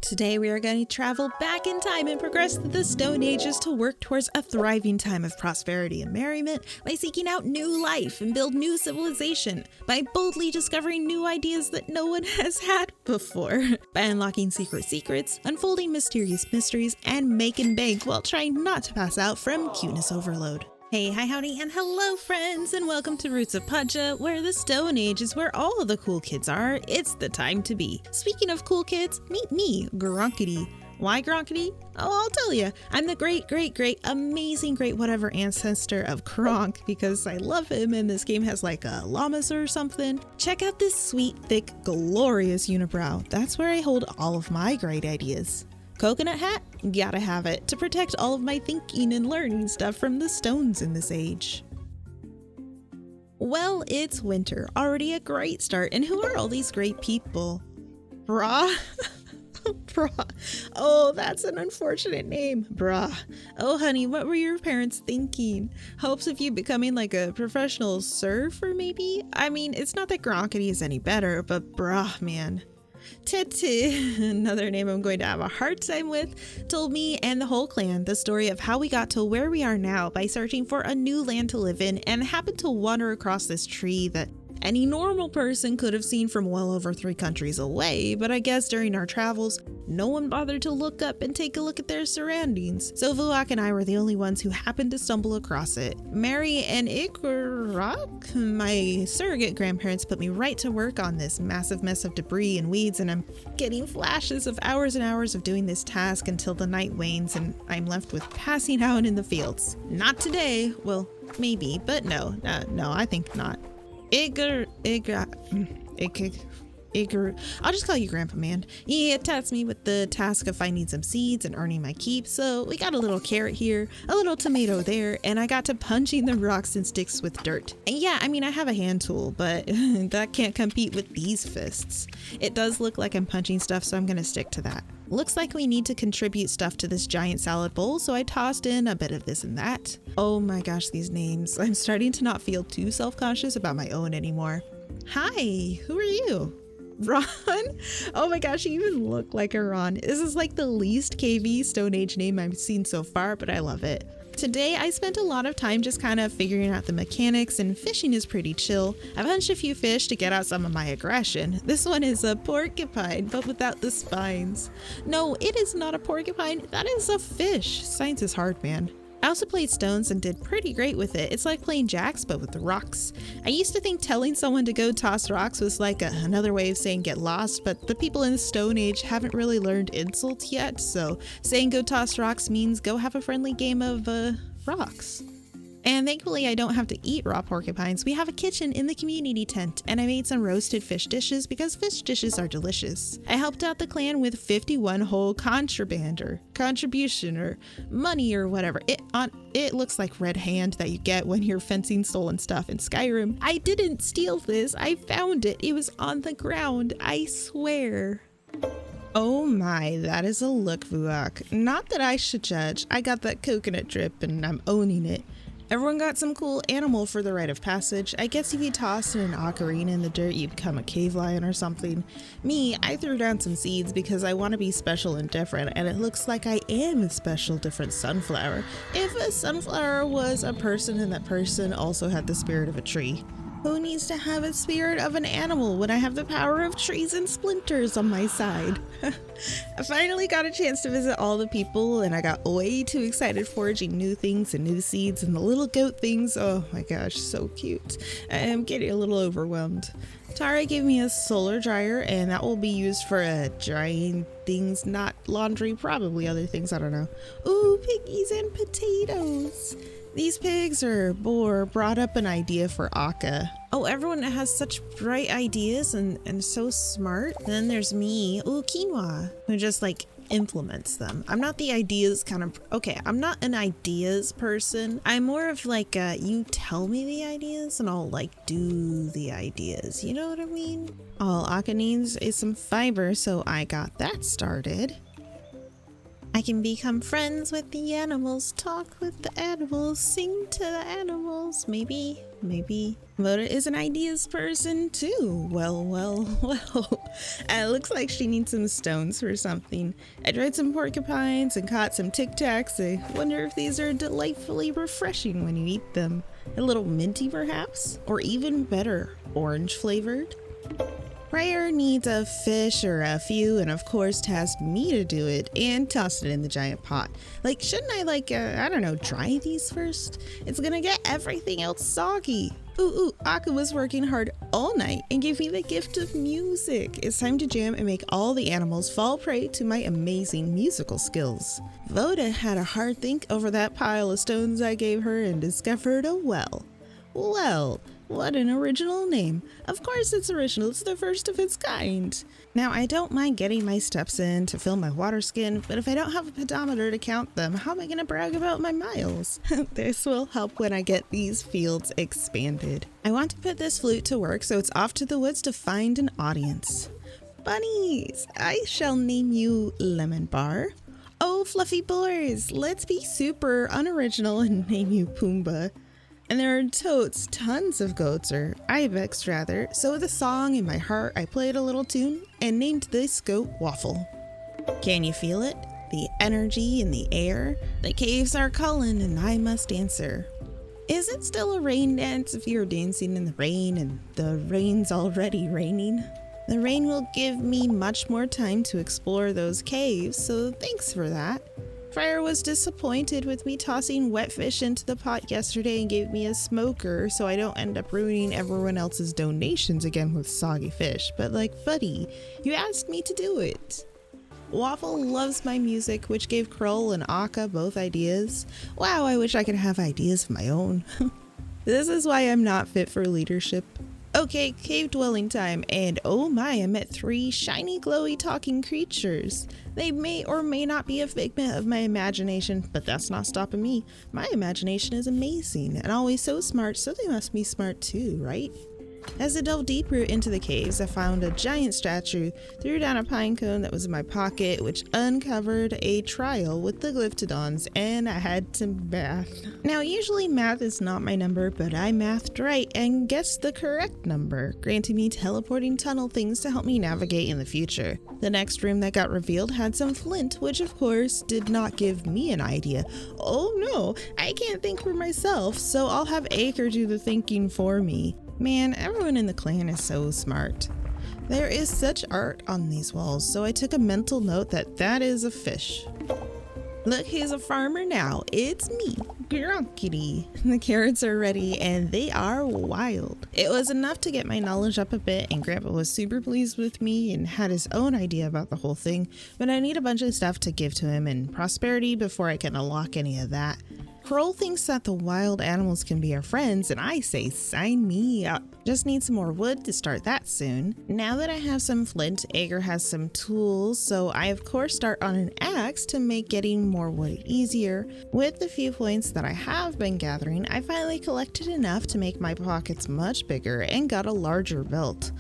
Today we are going to travel back in time and progress through the Stone Ages to work towards a thriving time of prosperity and merriment by seeking out new life and build new civilization, by boldly discovering new ideas that no one has had before, by unlocking secrets, unfolding mysterious mysteries, and making bank while trying not to pass out from cuteness overload. Hey, hi, howdy, and hello, friends, and welcome to Roots of Pacha, where the Stone Age is where all of the cool kids are. It's the time to be. Speaking of cool kids, meet me, Gronkedy. Why Gronkedy? Oh, I'll tell you. I'm the great, amazing, whatever ancestor of Gronk because I love him and this game has like a llamas or something. Check out this sweet, thick, glorious unibrow. That's where I hold all of my great ideas. Coconut hat? Gotta have it to protect all of my thinking and learning stuff from the stones in this age. Well, it's winter, already a great start, and who are all these great people? Brah? Brah. Oh, that's an unfortunate name. Brah. Oh, honey, what were your parents thinking? Hopes of you becoming like a professional surfer, maybe? I mean, it's not that Gronkedy is any better, but brah, man. Tete, another name I'm going to have a hard time with, told me and the whole clan the story of how we got to where we are now by searching for a new land to live in and happened to wander across this tree that any normal person could have seen from well over 3 countries away, but I guess during our travels, no one bothered to look up and take a look at their surroundings. So Vuak and I were the only ones who happened to stumble across it. Mary and Ikrak, my surrogate grandparents, put me right to work on this massive mess of debris and weeds, and I'm getting flashes of hours and hours of doing this task until the night wanes and I'm left with passing out in the fields. Not today. Well, maybe, but no, I think not. I'll just call you Grandpa Man. He tasked me with the task of finding some seeds and earning my keep, so we got a little carrot here, a little tomato there, and I got to punching the rocks and sticks with dirt. And yeah, I mean, I have a hand tool, but that can't compete with these fists. It does look like I'm punching stuff, so I'm gonna stick to that. Looks like we need to contribute stuff to this giant salad bowl, so I tossed in a bit of this and that. Oh my gosh, these names. I'm starting to not feel too self-conscious about my own anymore. Hi, who are you? Ron? Oh my gosh, you even look like a Ron. This is like the least KV Stone Age name I've seen so far, but I love it. Today, I spent a lot of time just kind of figuring out the mechanics, and fishing is pretty chill. I've hunched a few fish to get out some of my aggression. This one is a porcupine, but without the spines. No, it is not a porcupine. That is a fish. Science is hard, man. I also played stones and did pretty great with it. It's like playing jacks, but with the rocks. I used to think telling someone to go toss rocks was like another way of saying get lost, but the people in the Stone Age haven't really learned insults yet, so saying go toss rocks means go have a friendly game of rocks. And thankfully I don't have to eat raw porcupines. We have a kitchen in the community tent, and I made some roasted fish dishes because fish dishes are delicious. I helped out the clan with 51 whole contribution or money or whatever. It looks like red hand that you get when you're fencing stolen stuff in Skyrim. I didn't steal this. I found it. It was on the ground. I swear. Oh my, that is a look, Vuak. Not that I should judge. I got that coconut drip and I'm owning it. Everyone got some cool animal for the rite of passage. I guess if you toss in an ocarina in the dirt, you become a cave lion or something. Me, I threw down some seeds because I want to be special and different, and it looks like I am a special, different sunflower. If a sunflower was a person and that person also had the spirit of a tree. Who needs to have a spirit of an animal when I have the power of trees and splinters on my side? I finally got a chance to visit all the people, and I got way too excited foraging new things and new seeds and the little goat things. Oh my gosh, so cute. I am getting a little overwhelmed. Tara gave me a solar dryer, and that will be used for drying things, not laundry, probably other things, I don't know. Ooh, piggies and potatoes. These pigs brought up an idea for Akka. Oh, everyone has such bright ideas and so smart. And then there's me, ooh, quinoa, who just like implements them. I'm not the ideas kind of, I'm not an ideas person. I'm more of like you tell me the ideas and I'll like do the ideas. You know what I mean? All Akka needs is some fiber, so I got that started. I can become friends with the animals, talk with the animals, sing to the animals. Maybe. Voda is an ideas person too. Well. It looks like she needs some stones for something. I tried some porcupines and caught some Tic Tacs. I wonder if these are delightfully refreshing when you eat them. A little minty perhaps? Or even better, orange flavored? Fryer needs a fish or a few and of course tasked me to do it and tossed it in the giant pot. Like, shouldn't I I don't know, dry these first? It's gonna get everything else soggy. Ooh, Akka was working hard all night and gave me the gift of music. It's time to jam and make all the animals fall prey to my amazing musical skills. Voda had a hard think over that pile of stones I gave her and discovered a well. Well, what an original name. Of course it's original, it's the first of its kind. Now I don't mind getting my steps in to fill my water skin, but if I don't have a pedometer to count them, how am I gonna brag about my miles? This will help when I get these fields expanded. I want to put this flute to work, so it's off to the woods to find an audience. Bunnies, I shall name you Lemon Bar. Oh, fluffy boars, let's be super unoriginal and name you Pumbaa. And there are totes, tons of goats, or ibex rather, so with a song in my heart I played a little tune and named this goat Waffle. Can you feel it? The energy in the air? The caves are calling and I must answer. Is it still a rain dance if you're dancing in the rain and the rain's already raining? The rain will give me much more time to explore those caves, so thanks for that. Fryer was disappointed with me tossing wet fish into the pot yesterday and gave me a smoker so I don't end up ruining everyone else's donations again with soggy fish. But buddy, you asked me to do it. Waffle loves my music, which gave Kroll and Akka both ideas. Wow, I wish I could have ideas of my own. This is why I'm not fit for leadership. Okay, cave dwelling time, and oh my, I met 3 shiny glowy talking creatures. They may or may not be a figment of my imagination, but that's not stopping me. My imagination is amazing and always so smart, so they must be smart too, right? As I delved deeper into the caves, I found a giant statue, threw down a pine cone that was in my pocket, which uncovered a trial with the glyptodons, and I had to math. Now, usually math is not my number, but I mathed right and guessed the correct number, granting me teleporting tunnel things to help me navigate in the future. The next room that got revealed had some flint, which of course did not give me an idea. Oh no, I can't think for myself, so I'll have Acre do the thinking for me. Man, everyone in the clan is so smart. There is such art on these walls, so I took a mental note that is a fish. Look, he's a farmer now. It's me, Gronkedy. The carrots are ready and they are wild. It was enough to get my knowledge up a bit, and Grandpa was super pleased with me and had his own idea about the whole thing, but I need a bunch of stuff to give to him and prosperity before I can unlock any of that. Kroll thinks that the wild animals can be our friends, and I say sign me up. Just need some more wood to start that soon. Now that I have some flint, Ager has some tools, so I of course start on an axe to make getting more wood easier. With the few points that I have been gathering, I finally collected enough to make my pockets much bigger and got a larger belt.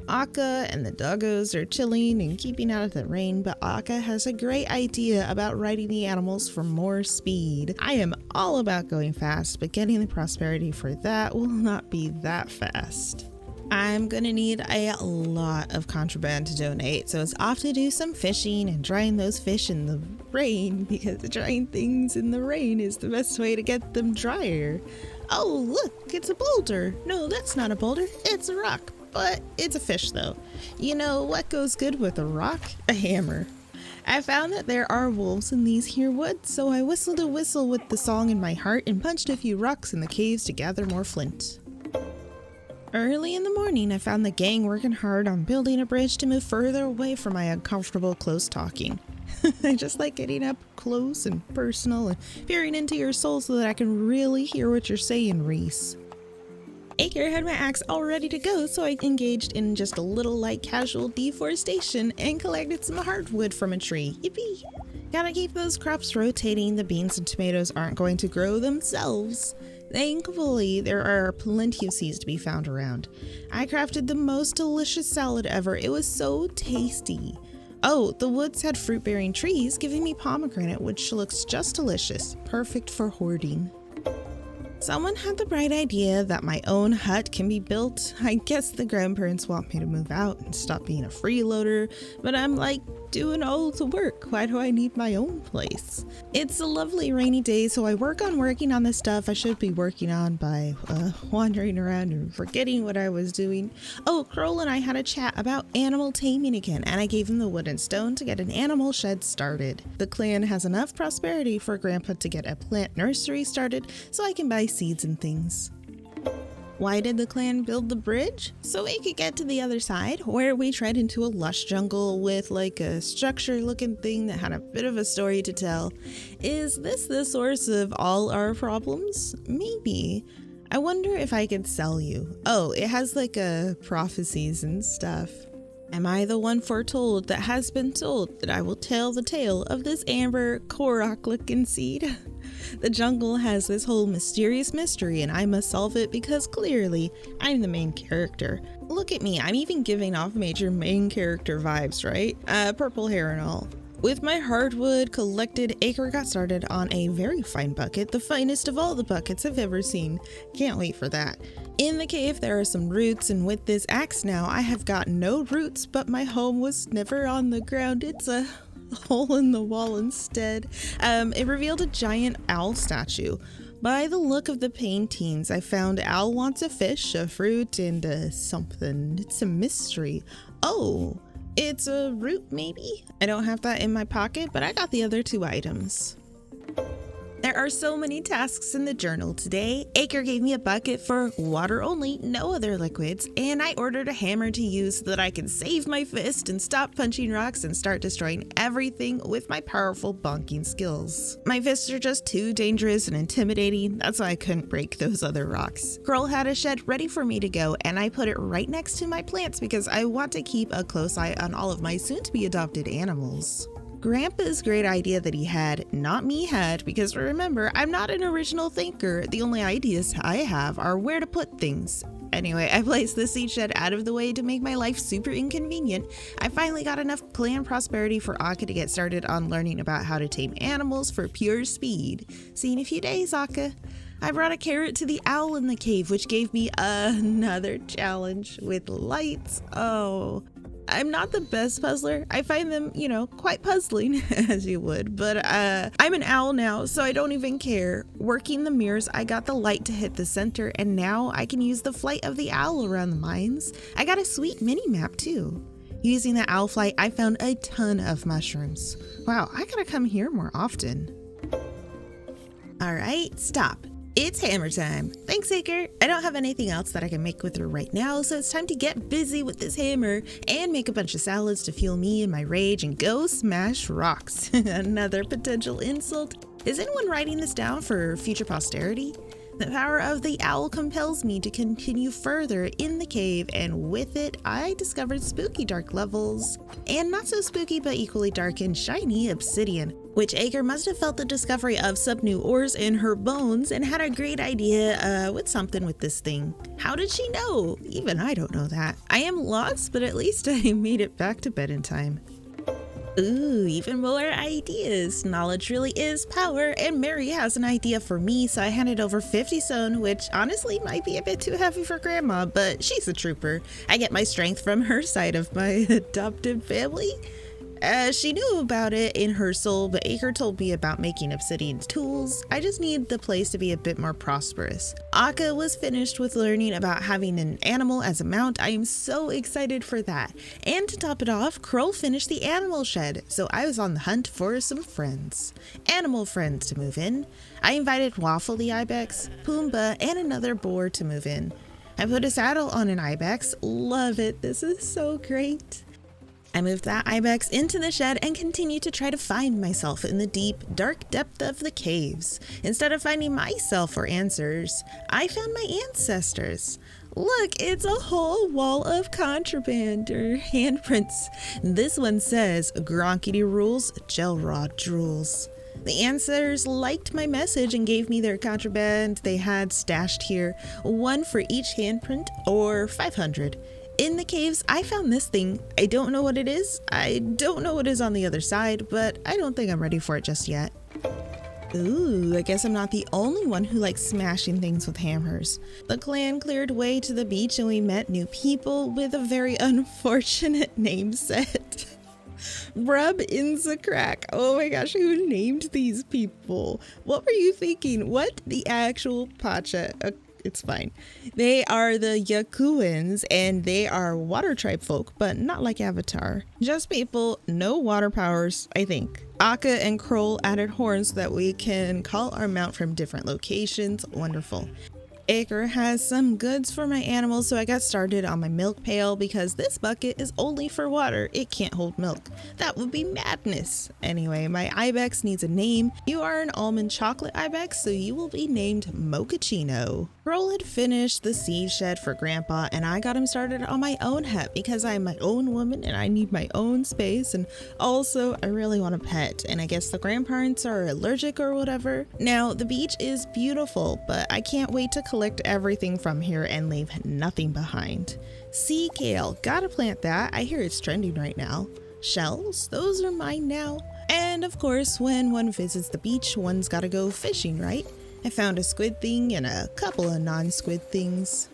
Akka and the doggos are chilling and keeping out of the rain, but Akka has a great idea about riding the animals for more speed. I am all about going fast, but getting the prosperity for that will not be that fast. I'm gonna need a lot of contraband to donate, so it's off to do some fishing and drying those fish in the rain, because drying things in the rain is the best way to get them drier. Oh look, it's a boulder. No, that's not a boulder, it's a rock. But it's a fish though. You know what goes good with a rock? A hammer. I found that there are wolves in these here woods, so I whistled a whistle with the song in my heart and punched a few rocks in the caves to gather more flint. Early in the morning, I found the gang working hard on building a bridge to move further away from my uncomfortable close talking. I just like getting up close and personal and peering into your soul so that I can really hear what you're saying, Reese. Acre had my axe all ready to go, so I engaged in just a little light casual deforestation and collected some hardwood from a tree. Yippee! Gotta keep those crops rotating. The beans and tomatoes aren't going to grow themselves. Thankfully, there are plenty of seeds to be found around. I crafted the most delicious salad ever. It was so tasty. Oh, the woods had fruit-bearing trees, giving me pomegranate, which looks just delicious, perfect for hoarding. Someone had the bright idea that my own hut can be built. I guess the grandparents want me to move out and stop being a freeloader, but I'm like doing all the work. Why do I need my own place? It's a lovely rainy day, so I work on working on the stuff I should be working on by wandering around and forgetting what I was doing. Oh, Kroll and I had a chat about animal taming again, and I gave him the wood and stone to get an animal shed started. The clan has enough prosperity for Grandpa to get a plant nursery started so I can buy seeds and things. Why did the clan build the bridge? So we could get to the other side, where we tread into a lush jungle with like a structure looking thing that had a bit of a story to tell. Is this the source of all our problems? Maybe. I wonder if I could sell you. Oh, it has like prophecies and stuff. Am I the one foretold that has been told that I will tell the tale of this amber Korok looking seed? The jungle has this whole mysterious mystery and I must solve it because clearly I'm the main character. Look at me, I'm even giving off major main character vibes, right? Purple hair and all. With my hardwood collected, Acre got started on a very fine bucket, the finest of all the buckets I've ever seen. Can't wait for that. In the cave there are some roots, and with this axe now I have got no roots, but my home was never on the ground. It's a hole in the wall instead. It revealed a giant owl statue. By the look of the paintings, I found owl wants a fish, a fruit, and something. It's a mystery. Oh, it's a root maybe? I don't have that in my pocket, but I got the other two items. There are so many tasks in the journal today. Acre gave me a bucket for water only, no other liquids, and I ordered a hammer to use so that I can save my fist and stop punching rocks and start destroying everything with my powerful bonking skills. My fists are just too dangerous and intimidating, that's why I couldn't break those other rocks. Kroll had a shed ready for me to go, and I put it right next to my plants because I want to keep a close eye on all of my soon-to-be adopted animals. Grandpa's great idea that he had, not me had, because remember, I'm not an original thinker. The only ideas I have are where to put things. Anyway, I placed the seed shed out of the way to make my life super inconvenient. I finally got enough clan prosperity for Akka to get started on learning about how to tame animals for pure speed. See you in a few days, Akka. I brought a carrot to the owl in the cave, which gave me another challenge with lights. Oh. I'm not the best puzzler. I find them, quite puzzling, as you would, but I'm an owl now, so I don't even care. Working the mirrors, I got the light to hit the center, and now I can use the flight of the owl around the mines. I got a sweet mini map, too. Using the owl flight, I found a ton of mushrooms. Wow, I gotta come here more often. All right, stop. It's hammer time. Thanks, Acre. I don't have anything else that I can make with her right now, so it's time to get busy with this hammer and make a bunch of salads to fuel me and my rage and go smash rocks. Another potential insult. Is anyone writing this down for future posterity? The power of the owl compels me to continue further in the cave, and with it, I discovered spooky dark levels, and not so spooky but equally dark and shiny obsidian, which Acre must have felt the discovery of some new ores in her bones and had a great idea with something with this thing. How did she know? Even I don't know that. I am lost, but at least I made it back to bed in time. Ooh, even more ideas. Knowledge really is power, and Mary has an idea for me, so I handed over 50 stone, which honestly might be a bit too heavy for Grandma, but she's a trooper. I get my strength from her side of my adopted family. She knew about it in her soul, but Acre told me about making obsidian tools. I just need the place to be a bit more prosperous. Akka was finished with learning about having an animal as a mount. I am so excited for that. And to top it off, Kroll finished the animal shed, so I was on the hunt for some friends. Animal friends to move in. I invited Waffle the Ibex, Pumbaa, and another boar to move in. I put a saddle on an Ibex. Love it. This is so great. I moved that Ibex into the shed and continued to try to find myself in the deep, dark depth of the caves. Instead of finding myself or answers, I found my ancestors. Look, it's a whole wall of contraband, or handprints. This one says, Gronkedy rules, gel rod drools. The ancestors liked my message and gave me their contraband they had stashed here, one for each handprint, or 500. In the caves, I found this thing. I don't know what it is. I don't know what is on the other side, but I don't think I'm ready for it just yet. Ooh, I guess I'm not the only one who likes smashing things with hammers. The clan cleared way to the beach and we met new people with a very unfortunate name set. Brub Inza Crack. Oh my gosh, who named these people? What were you thinking? What the actual Pacha? It's fine. They are the Yakuans and they are water tribe folk, but not like Avatar. Just people, no water powers, I think. Akka and Kroll added horns so that we can call our mount from different locations. Wonderful. Acre has some goods for my animals, so I got started on my milk pail because this bucket is only for water. It can't hold milk. That would be madness. Anyway, my ibex needs a name. You are an almond chocolate ibex, so you will be named Mochaccino. Roll had finished the seed shed for Grandpa, and I got him started on my own hut because I am my own woman and I need my own space, and also I really want a pet, and I guess the grandparents are allergic or whatever. Now, the beach is beautiful, but I can't wait to collect everything from here and leave nothing behind. Sea kale, gotta plant that. I hear it's trending right now. Shells, those are mine now. And of course, when one visits the beach, one's gotta go fishing, right? I found a squid thing and a couple of non-squid things.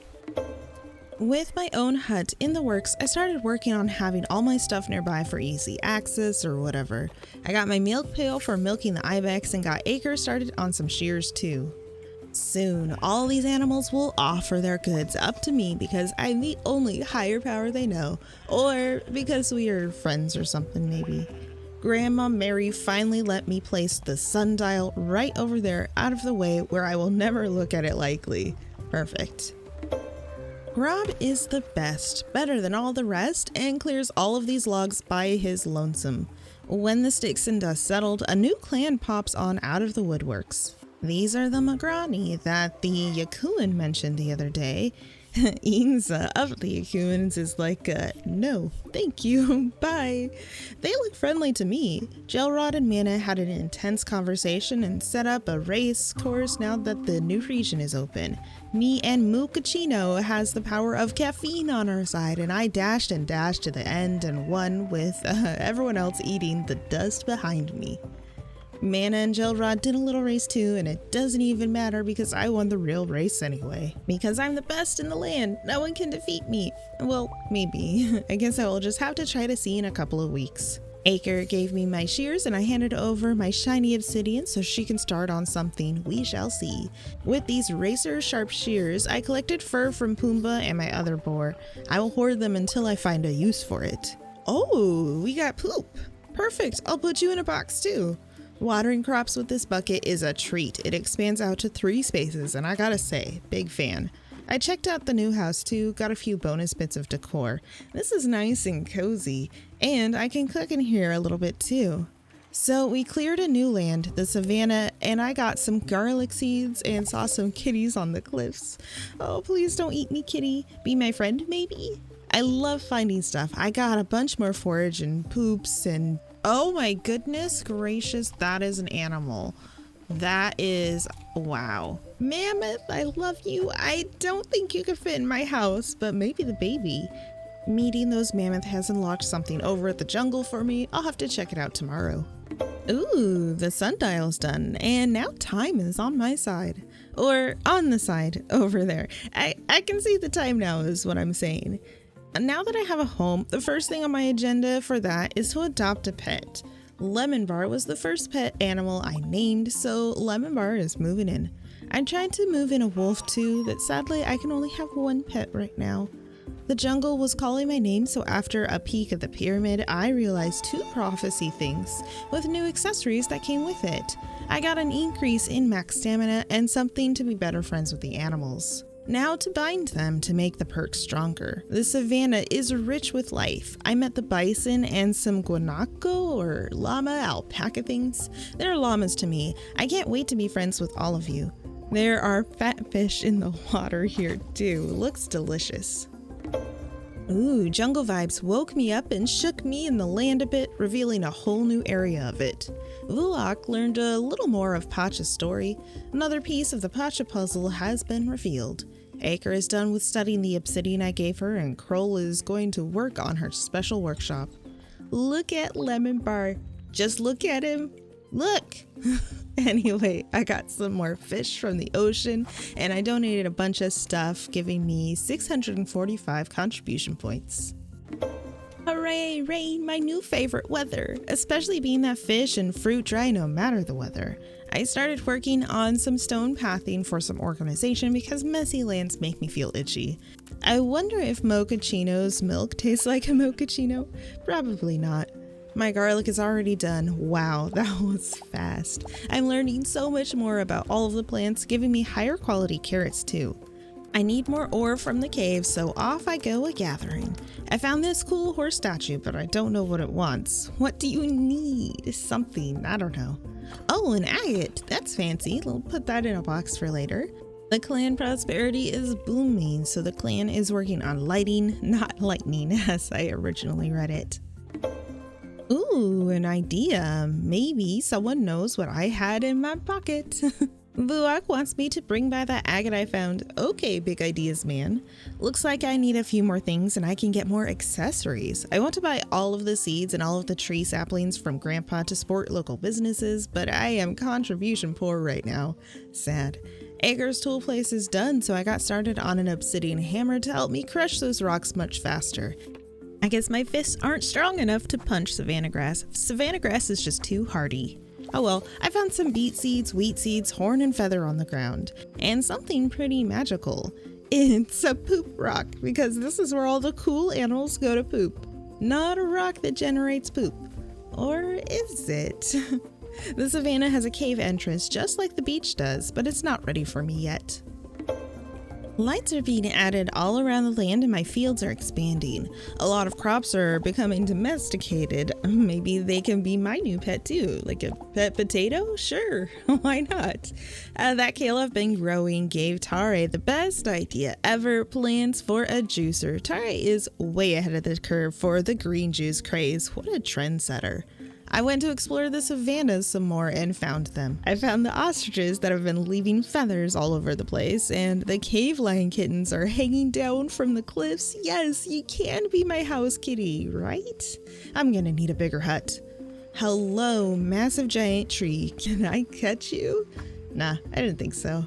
With my own hut in the works, I started working on having all my stuff nearby for easy access or whatever. I got my milk pail for milking the ibex and got Acre started on some shears too. Soon, all these animals will offer their goods up to me because I'm the only higher power they know, or because we are friends or something maybe. Grandma Mary finally let me place the sundial right over there out of the way where I will never look at it likely. Perfect. Rob is the best, better than all the rest, and clears all of these logs by his lonesome. When the sticks and dust settled, a new clan pops on out of the woodworks. These are the Magrani that the Yakuan mentioned the other day. Inza of the Yakuans is like, no, thank you, bye. They look friendly to me. Gelrod and Mana had an intense conversation and set up a race course now that the new region is open. Me and Mochaccino has the power of caffeine on our side, and I dashed and dashed to the end and won with everyone else eating the dust behind me. Mana and Gelrod did a little race too, and it doesn't even matter because I won the real race anyway. Because I'm the best in the land, no one can defeat me. Well, maybe. I guess I will just have to try to see in a couple of weeks. Acre gave me my shears and I handed over my shiny obsidian so she can start on something. We shall see. With these razor sharp shears, I collected fur from Pumbaa and my other boar. I will hoard them until I find a use for it. Oh, we got poop. Perfect, I'll put you in a box too. Watering crops with this bucket is a treat. It expands out to 3 spaces, and I gotta say, big fan. I checked out the new house too, got a few bonus bits of decor. This is nice and cozy, and I can cook in here a little bit too. So we cleared a new land, the savannah, and I got some garlic seeds and saw some kitties on the cliffs. Oh, please don't eat me, kitty. Be my friend, maybe? I love finding stuff. I got a bunch more forage and poops and oh my goodness gracious, that is an animal. That is, wow. Mammoth, I love you. I don't think you could fit in my house, but maybe the baby. Meeting those mammoth has unlocked something over at the jungle for me. I'll have to check it out tomorrow. Ooh, the sundial's done, and now time is on my side. Or on the side over there. I can see the time now is what I'm saying. Now that I have a home, the first thing on my agenda for that is to adopt a pet. Lemon Bar was the first pet animal I named, so Lemon Bar is moving in. I'm trying to move in a wolf too, but sadly I can only have one pet right now. The jungle was calling my name, so after a peek at the pyramid, I realized 2 prophecy things with new accessories that came with it. I got an increase in max stamina and something to be better friends with the animals. Now to bind them to make the perks stronger. The savannah is rich with life. I met the bison and some guanaco or llama alpaca things. They're llamas to me. I can't wait to be friends with all of you. There are fat fish in the water here too. Looks delicious. Ooh, jungle vibes woke me up and shook me in the land a bit, revealing a whole new area of it. Vulak learned a little more of Pacha's story. Another piece of the Pacha puzzle has been revealed. Acre is done with studying the obsidian I gave her, and Kroll is going to work on her special workshop. Look at Lemon Bar. Just look at him. Look! Anyway, I got some more fish from the ocean, and I donated a bunch of stuff, giving me 645 contribution points. Hooray, rain, my new favorite weather, especially being that fish and fruit dry no matter the weather. I started working on some stone pathing for some organization because messy lands make me feel itchy. I wonder if mochaccino's milk tastes like a mochaccino? Probably not. My garlic is already done. Wow, that was fast. I'm learning so much more about all of the plants, giving me higher quality carrots too. I need more ore from the cave, so off I go a-gathering. I found this cool horse statue, but I don't know what it wants. What do you need? Something, I don't know. Oh, an agate. That's fancy. We'll put that in a box for later. The clan prosperity is booming, so the clan is working on lighting, not lightning, as I originally read it. Ooh, an idea. Maybe someone knows what I had in my pocket. Buak wants me to bring by that agate I found. Okay, big ideas, man. Looks like I need a few more things and I can get more accessories. I want to buy all of the seeds and all of the tree saplings from Grandpa to support local businesses, but I am contribution poor right now. Sad. Ager's tool place is done, so I got started on an obsidian hammer to help me crush those rocks much faster. I guess my fists aren't strong enough to punch savanna grass. Savanna grass is just too hardy. Oh well, I found some beet seeds, wheat seeds, horn and feather on the ground, and something pretty magical. It's a poop rock, because this is where all the cool animals go to poop. Not a rock that generates poop. Or is it? The savanna has a cave entrance just like the beach does, but it's not ready for me yet. Lights are being added all around the land and my fields are expanding. A lot of crops are becoming domesticated. Maybe they can be my new pet too. Like a pet potato? Sure, why not? That kale I've been growing gave Tare the best idea ever, plans for a juicer. Tare is way ahead of the curve for the green juice craze. What a trendsetter. I went to explore the savannas some more and found them. I found the ostriches that have been leaving feathers all over the place, and the cave lion kittens are hanging down from the cliffs. Yes, you can be my house kitty, right? I'm gonna need a bigger hut. Hello, massive giant tree. Can I catch you? Nah, I didn't think so.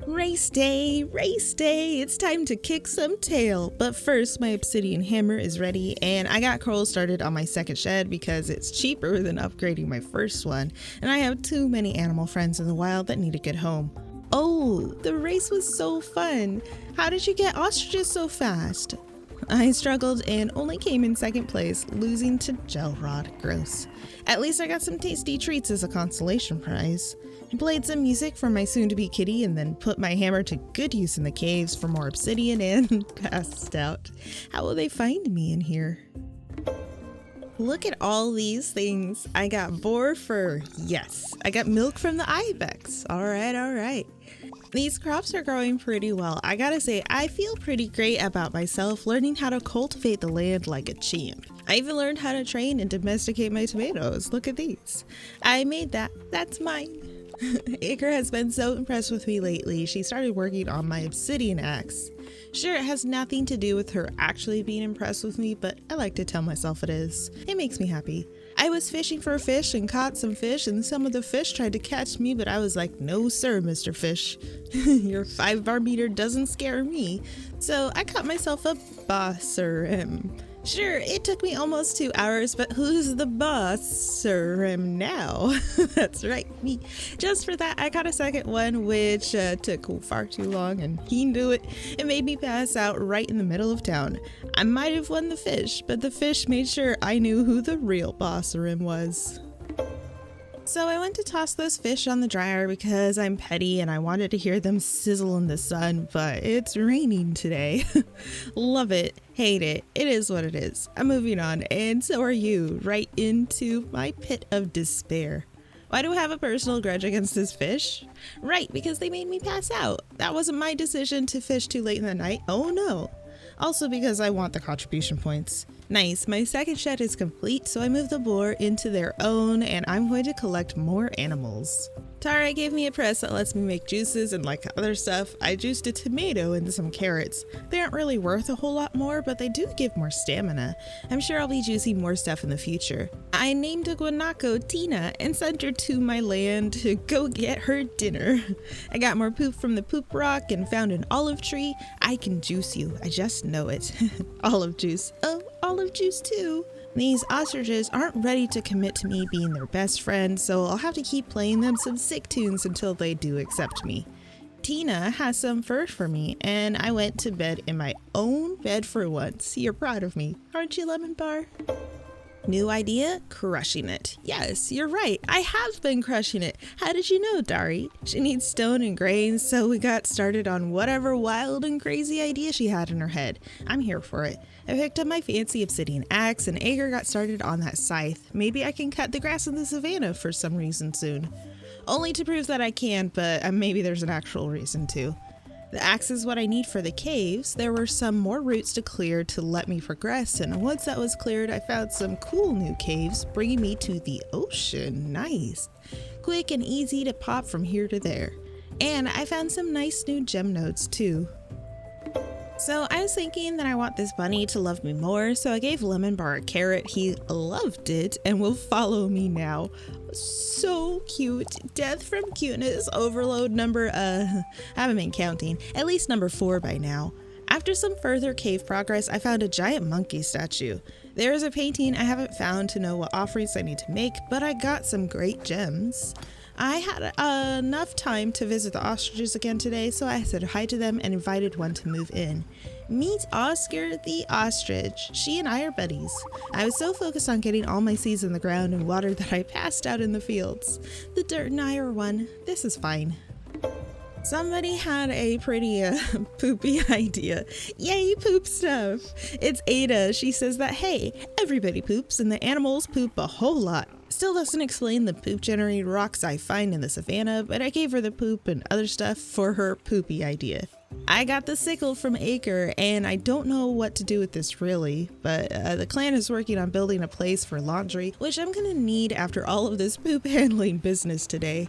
Race day, it's time to kick some tail. But first, my obsidian hammer is ready, and I got Kroll started on my second shed because it's cheaper than upgrading my first one, and I have too many animal friends in the wild that need a good home. Oh, the race was so fun. How did you get ostriches so fast? I struggled and only came in second place, losing to Gelrod. Gross. At least I got some tasty treats as a consolation prize. I played some music for my soon-to-be kitty and then put my hammer to good use in the caves for more obsidian and passed out. How will they find me in here? Look at all these things. I got boar fur. Yes. I got milk from the ibex. All right. These crops are growing pretty well. I gotta say, I feel pretty great about myself learning how to cultivate the land like a champ. I even learned how to train and domesticate my tomatoes. Look at these. I made that. That's mine. Acre has been so impressed with me lately. She started working on my obsidian axe. Sure, it has nothing to do with her actually being impressed with me, but I like to tell myself it is. It makes me happy. I was fishing for fish and caught some fish, and some of the fish tried to catch me, but I was like, no sir, Mr. Fish. Your 5-bar meter doesn't scare me. So I caught myself a bosser. Sure, it took me almost 2 hours, but who's the boss now? That's right, me. Just for that, I got a second one, which took far too long, and he knew it. It made me pass out right in the middle of town. I might have won the fish, but the fish made sure I knew who the real boss was. So I went to toss those fish on the dryer because I'm petty and I wanted to hear them sizzle in the sun, but it's raining today. Love it, hate it, it is what it is. I'm moving on, and so are you, right into my pit of despair. Why do I have a personal grudge against this fish? Right, because they made me pass out. That wasn't my decision to fish too late in the night, oh no. Also because I want the contribution points. Nice, my second shed is complete, so I moved the boar into their own and I'm going to collect more animals. Tara gave me a press that lets me make juices, and like other stuff, I juiced a tomato and some carrots. They aren't really worth a whole lot more, but they do give more stamina. I'm sure I'll be juicing more stuff in the future. I named a guanaco Tina and sent her to my land to go get her dinner. I got more poop from the poop rock and found an olive tree. I can juice you, I just know it. Olive juice. Oh, olive juice too. These ostriches aren't ready to commit to me being their best friend, so I'll have to keep playing them some sick tunes until they do accept me. Tina has some fur for me, and I went to bed in my own bed for once. You're proud of me, aren't you, Lemon Bar? New idea? Crushing it. Yes, you're right. I have been crushing it. How did you know, Dari? She needs stone and grains, so we got started on whatever wild and crazy idea she had in her head. I'm here for it. I picked up my fancy obsidian axe, and Ager got started on that scythe. Maybe I can cut the grass in the savannah for some reason soon. Only to prove that I can, but maybe there's an actual reason too. The axe is what I need for the caves. There were some more roots to clear to let me progress, and once that was cleared, I found some cool new caves, bringing me to the ocean. Nice. Quick and easy to pop from here to there. And I found some nice new gem nodes too. So I was thinking that I want this bunny to love me more, so I gave Lemon Bar a carrot. He loved it and will follow me now. So cute. Death from cuteness overload number, I haven't been counting, at least number 4 by now. After some further cave progress, I found a giant monkey statue. There is a painting I haven't found to know what offerings I need to make, but I got some great gems. I had enough time to visit the ostriches again today, so I said hi to them and invited one to move in. Meet Oscar the ostrich. She and I are buddies. I was so focused on getting all my seeds in the ground and water that I passed out in the fields. The dirt and I are one. This is fine. Somebody had a pretty poopy idea. Yay, poop stuff. It's Ada. She says that, hey, everybody poops and the animals poop a whole lot. Still doesn't explain the poop generated rocks I find in the savannah, but I gave her the poop and other stuff for her poopy idea. I got the sickle from Acre, and I don't know what to do with this really, but the clan is working on building a place for laundry, which I'm gonna need after all of this poop handling business today.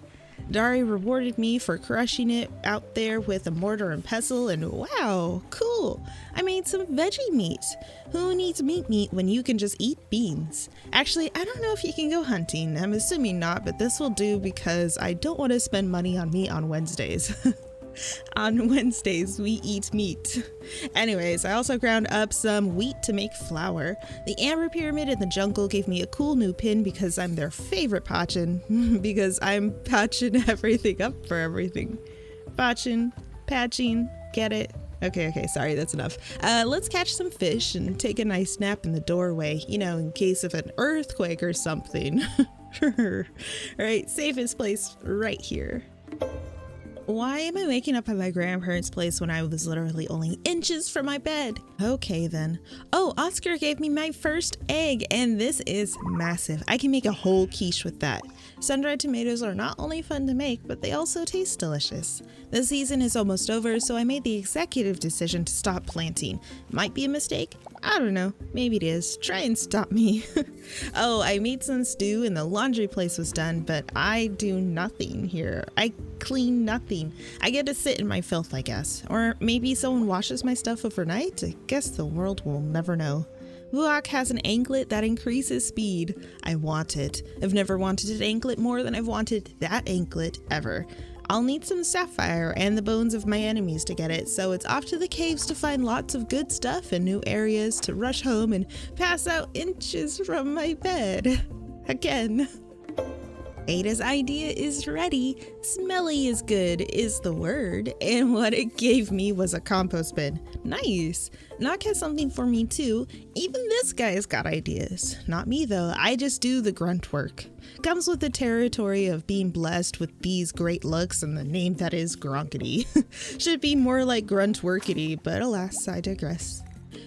Dari rewarded me for crushing it out there with a mortar and pestle, and wow, cool! I made some veggie meat. Who needs meat when you can just eat beans? Actually, I don't know if you can go hunting. I'm assuming not, but this will do because I don't want to spend money on meat on Wednesdays. On Wednesdays, we eat meat. Anyways, I also ground up some wheat to make flour. The Amber Pyramid in the jungle gave me a cool new pin because I'm their favorite Pachin. Because I'm patching everything up for everything. Patching, get it? Okay, sorry, that's enough. Let's catch some fish and take a nice nap in the doorway, you know, in case of an earthquake or something. Alright, safest place right here. Why am I waking up at my grandparents' place when I was literally only inches from my bed? Okay then. Oh, Oscar gave me my first egg, and this is massive. I can make a whole quiche with that. Sun-dried tomatoes are not only fun to make, but they also taste delicious. The season is almost over, so I made the executive decision to stop planting. Might be a mistake? I don't know. Maybe it is. Try and stop me. Oh, I made some stew and the laundry place was done, but I do nothing here. I clean nothing. I get to sit in my filth, I guess. Or maybe someone washes my stuff overnight? I guess the world will never know. Wuok has an anklet that increases speed. I want it. I've never wanted an anklet more than I've wanted that anklet ever. I'll need some sapphire and the bones of my enemies to get it, so it's off to the caves to find lots of good stuff and new areas to rush home and pass out inches from my bed. Again. Ada's idea is ready. Smelly is good is the word, and what it gave me was a compost bin. Nice. Nock has something for me too. Even this guy's got ideas. Not me though, I just do the grunt work. Comes with the territory of being blessed with these great looks and the name that is Gronkedy. Should be more like Grunt Workedy, but alas, I digress.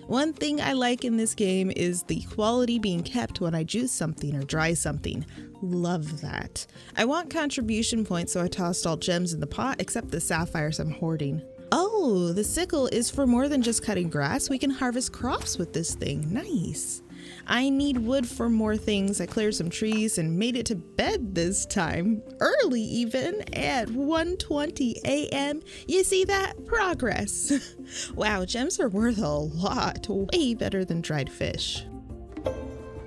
One thing I like in this game is the quality being kept when I juice something or dry something. Love that. I want contribution points, so I tossed all gems in the pot except the sapphires I'm hoarding. Oh, the sickle is for more than just cutting grass. We can harvest crops with this thing. Nice. I need wood for more things. I cleared some trees and made it to bed this time, early even, at 1:20 a.m. You see that? Progress. Wow, gems are worth a lot, way better than dried fish.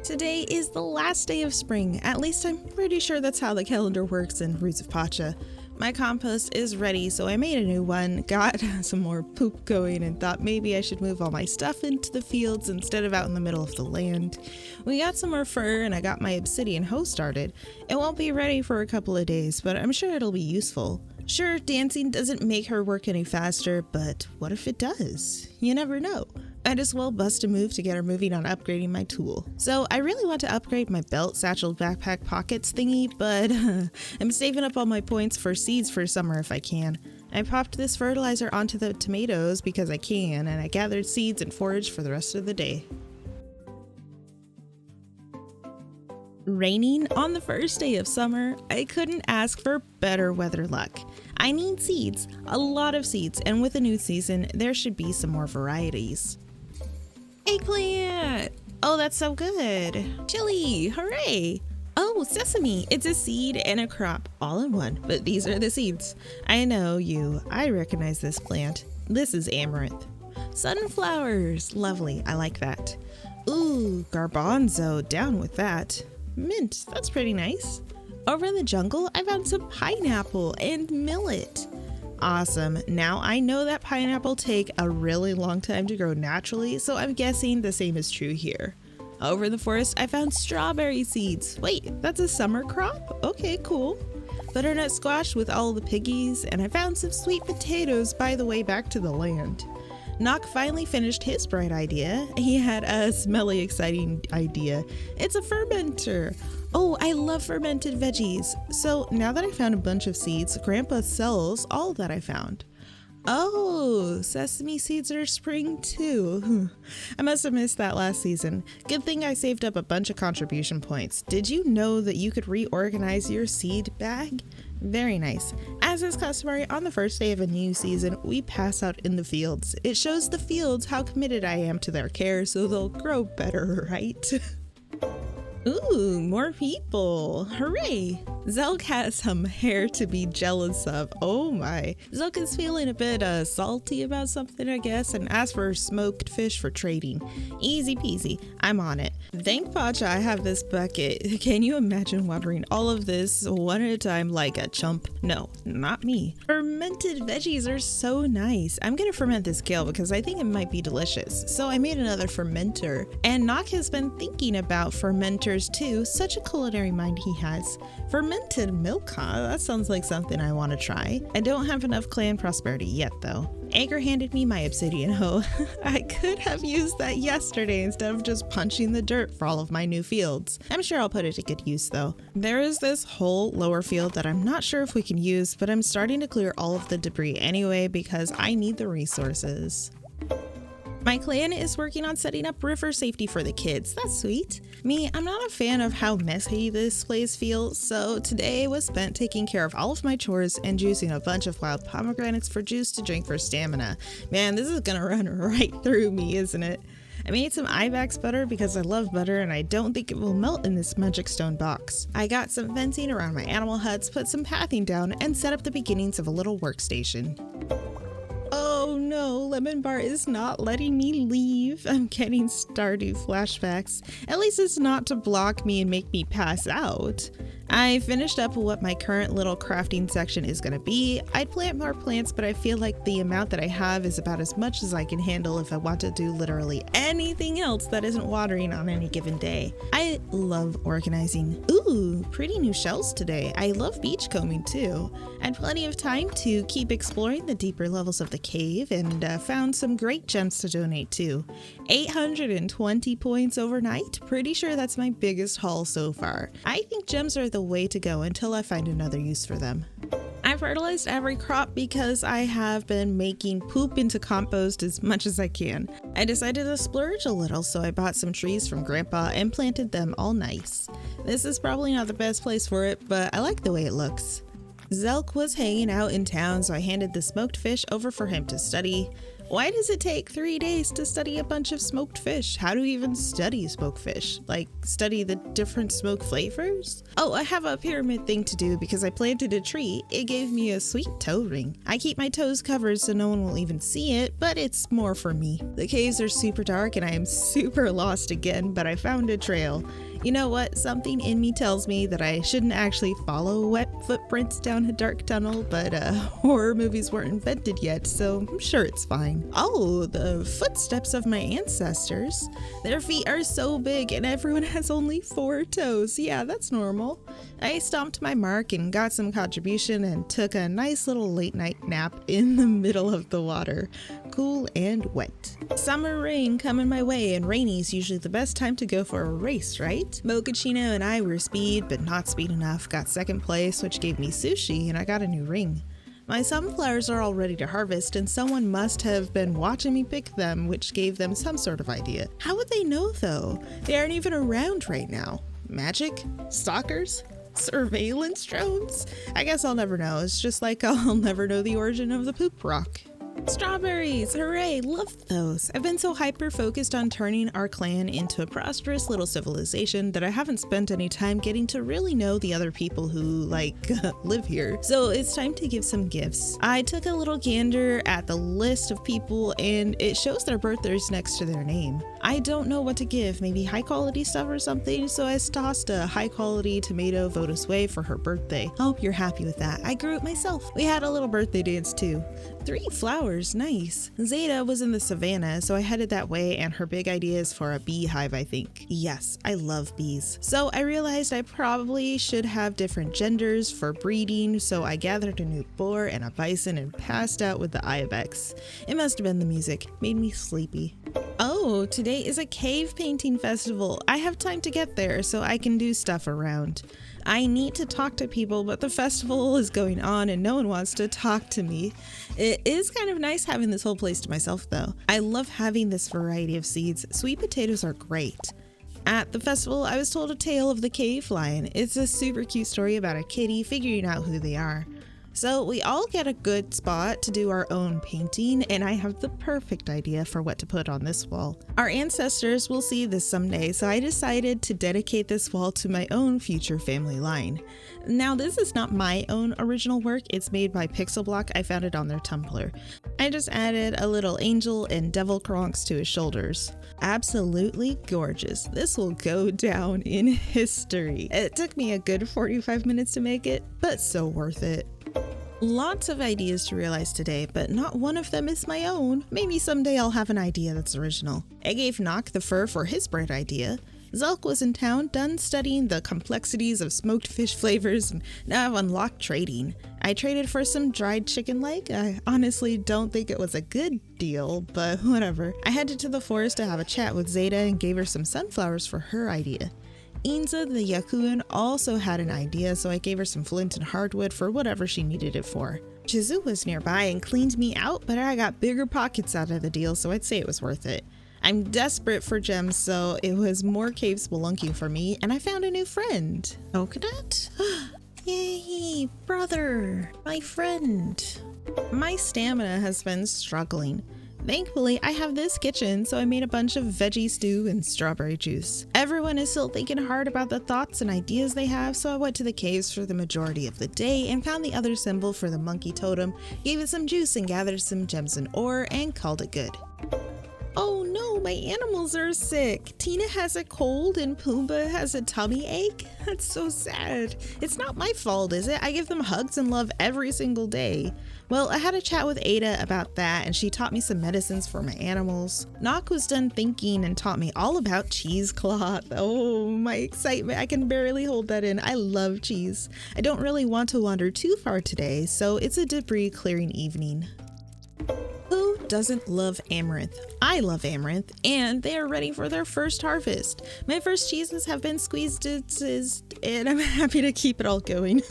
Today is the last day of spring. At least I'm pretty sure that's how the calendar works in Roots of Pacha. My compost is ready, so I made a new one, got some more poop going, and thought maybe I should move all my stuff into the fields instead of out in the middle of the land. We got some more fur, and I got my obsidian hoe started. It won't be ready for a couple of days, but I'm sure it'll be useful. Sure, dancing doesn't make her work any faster, but what if it does? You never know. I'd as well bust a move to get her moving on upgrading my tool. So I really want to upgrade my belt, satchel, backpack, pockets thingy, but I'm saving up all my points for seeds for summer if I can. I popped this fertilizer onto the tomatoes because I can, and I gathered seeds and forage for the rest of the day. Raining on the first day of summer, I couldn't ask for better weather luck. I need seeds, a lot of seeds, and with a new season, there should be some more varieties. Eggplant! Oh, that's so good. Chili, hooray! Oh, sesame, it's a seed and a crop all in one, but these are the seeds. I know you, I recognize this plant. This is amaranth. Sunflowers, lovely, I like that. Ooh, garbanzo, down with that. Mint, that's pretty nice. Over in the jungle, I found some pineapple and millet. Awesome. Now I know that pineapple take a really long time to grow naturally, so I'm guessing the same is true here. Over in the forest, I found strawberry seeds. Wait, that's a summer crop? Okay, cool. Butternut squash with all the piggies, and I found some sweet potatoes by the way back to the land. Nock finally finished his bright idea. He had a smelly, exciting idea. It's a fermenter. Oh, I love fermented veggies. So now that I found a bunch of seeds, Grandpa sells all that I found. Oh, sesame seeds are spring too. I must have missed that last season. Good thing I saved up a bunch of contribution points. Did you know that you could reorganize your seed bag? Very nice. As is customary, on the first day of a new season, we pass out in the fields. It shows the fields how committed I am to their care, so they'll grow better, right? Ooh, more people. Hooray! Zelk has some hair to be jealous of. Oh my. Zelk is feeling a bit salty about something, I guess, and asked for smoked fish for trading. Easy peasy. I'm on it. Thank Pacha I have this bucket. Can you imagine watering all of this one at a time like a chump? No, not me. Fermented veggies are so nice. I'm gonna ferment this kale because I think it might be delicious. So I made another fermenter. And Nock has been thinking about fermenters too. Such a culinary mind he has. Fermented milk, huh? That sounds like something I want to try. I don't have enough clan prosperity yet though. Anchor handed me my obsidian hoe. I could have used that yesterday instead of just punching the dirt for all of my new fields. I'm sure I'll put it to good use though. There is this whole lower field that I'm not sure if we can use, but I'm starting to clear all of the debris anyway because I need the resources. My clan is working on setting up river safety for the kids. That's sweet. Me, I'm not a fan of how messy this place feels, so today was spent taking care of all of my chores and juicing a bunch of wild pomegranates for juice to drink for stamina. Man, this is gonna run right through me, isn't it? I made some ibex butter because I love butter and I don't think it will melt in this magic stone box. I got some fencing around my animal huts, put some pathing down, and set up the beginnings of a little workstation. Oh no, Lemon Bar is not letting me leave. I'm getting Stardew flashbacks. At least it's not to block me and make me pass out. I finished up what my current little crafting section is gonna be. I'd plant more plants, but I feel like the amount that I have is about as much as I can handle if I want to do literally anything else that isn't watering on any given day. I love organizing. Ooh, pretty new shells today. I love beachcombing too. I had plenty of time to keep exploring the deeper levels of the cave and found some great gems to donate too. 820 points overnight. Pretty sure that's my biggest haul so far. I think gems are the way to go until I find another use for them. I fertilized every crop because I have been making poop into compost as much as I can. I decided to splurge a little, so I bought some trees from Grandpa and planted them all nice. This is probably not the best place for it, but I like the way it looks. Zelk was hanging out in town, so I handed the smoked fish over for him to study. Why does it take 3 days to study a bunch of smoked fish? How do you even study smoked fish? Like, study the different smoke flavors? Oh, I have a pyramid thing to do because I planted a tree. It gave me a sweet toe ring. I keep my toes covered so no one will even see it, but it's more for me. The caves are super dark and I am super lost again, but I found a trail. You know what? Something in me tells me that I shouldn't actually follow wet footprints down a dark tunnel, but horror movies weren't invented yet, so I'm sure it's fine. Oh, the footsteps of my ancestors. Their feet are so big and everyone has only 4 toes. Yeah, that's normal. I stomped my mark and got some contribution and took a nice little late night nap in the middle of the water. Cool and wet. Summer rain coming my way, and rainy's usually the best time to go for a race, right? Mochaccino and I were speed, but not speed enough. Got second place, which gave me sushi, and I got a new ring. My sunflowers are all ready to harvest, and someone must have been watching me pick them, which gave them some sort of idea. How would they know, though? They aren't even around right now. Magic? Stalkers? Surveillance drones? I guess I'll never know. It's just like I'll never know the origin of the poop rock. Strawberries! Hooray! Love those! I've been so hyper-focused on turning our clan into a prosperous little civilization that I haven't spent any time getting to really know the other people who, live here. So it's time to give some gifts. I took a little gander at the list of people and it shows their birthdays next to their name. I don't know what to give, maybe high-quality stuff or something, so I tossed a high-quality tomato Votus Way for her birthday. I hope you're happy with that. I grew it myself. We had a little birthday dance too. 3 flowers, nice. Zeta was in the savannah, so I headed that way, and her big idea is for a beehive, I think. Yes, I love bees. So I realized I probably should have different genders for breeding, so I gathered a new boar and a bison and passed out with the ibex. It must have been the music, made me sleepy. Oh, today is a cave painting festival. I have time to get there, so I can do stuff around. I need to talk to people, but the festival is going on and no one wants to talk to me. It is kind of nice having this whole place to myself though. I love having this variety of seeds. Sweet potatoes are great. At the festival, I was told a tale of the cave lion. It's a super cute story about a kitty figuring out who they are. So we all get a good spot to do our own painting, and I have the perfect idea for what to put on this wall. Our ancestors will see this someday, so I decided to dedicate this wall to my own future family line. Now, this is not my own original work. It's made by Pixel Block. I found it on their Tumblr. I just added a little angel and devil Kronks to his shoulders. Absolutely gorgeous. This will go down in history. It took me a good 45 minutes to make it, but so worth it. Lots of ideas to realize today, but not one of them is my own. Maybe someday I'll have an idea that's original. I gave Nock the fur for his bright idea. Zulk was in town, done studying the complexities of smoked fish flavors, and now I've unlocked trading. I traded for some dried chicken leg. I honestly don't think it was a good deal, but whatever. I headed to the forest to have a chat with Zeta and gave her some sunflowers for her idea. Inza the Yakuan also had an idea, so I gave her some flint and hardwood for whatever she needed it for. Chizu was nearby and cleaned me out, but I got bigger pockets out of the deal, so I'd say it was worth it. I'm desperate for gems, so it was more cave spelunking for me, and I found a new friend. Coconut? Yay, brother, my friend. My stamina has been struggling. Thankfully, I have this kitchen, so I made a bunch of veggie stew and strawberry juice. Everyone is still thinking hard about the thoughts and ideas they have, so I went to the caves for the majority of the day and found the other symbol for the monkey totem, gave it some juice and gathered some gems and ore, and called it good. Oh no, my animals are sick. Tina has a cold and Pumbaa has a tummy ache. That's so sad. It's not my fault, is it? I give them hugs and love every single day. Well, I had a chat with Ada about that and she taught me some medicines for my animals. Nock was done thinking and taught me all about cheesecloth. Oh, my excitement. I can barely hold that in. I love cheese. I don't really want to wander too far today, so it's a debris clearing evening. Who doesn't love amaranth? I love amaranth, and they are ready for their first harvest. My first cheeses have been squeezed, and I'm happy to keep it all going.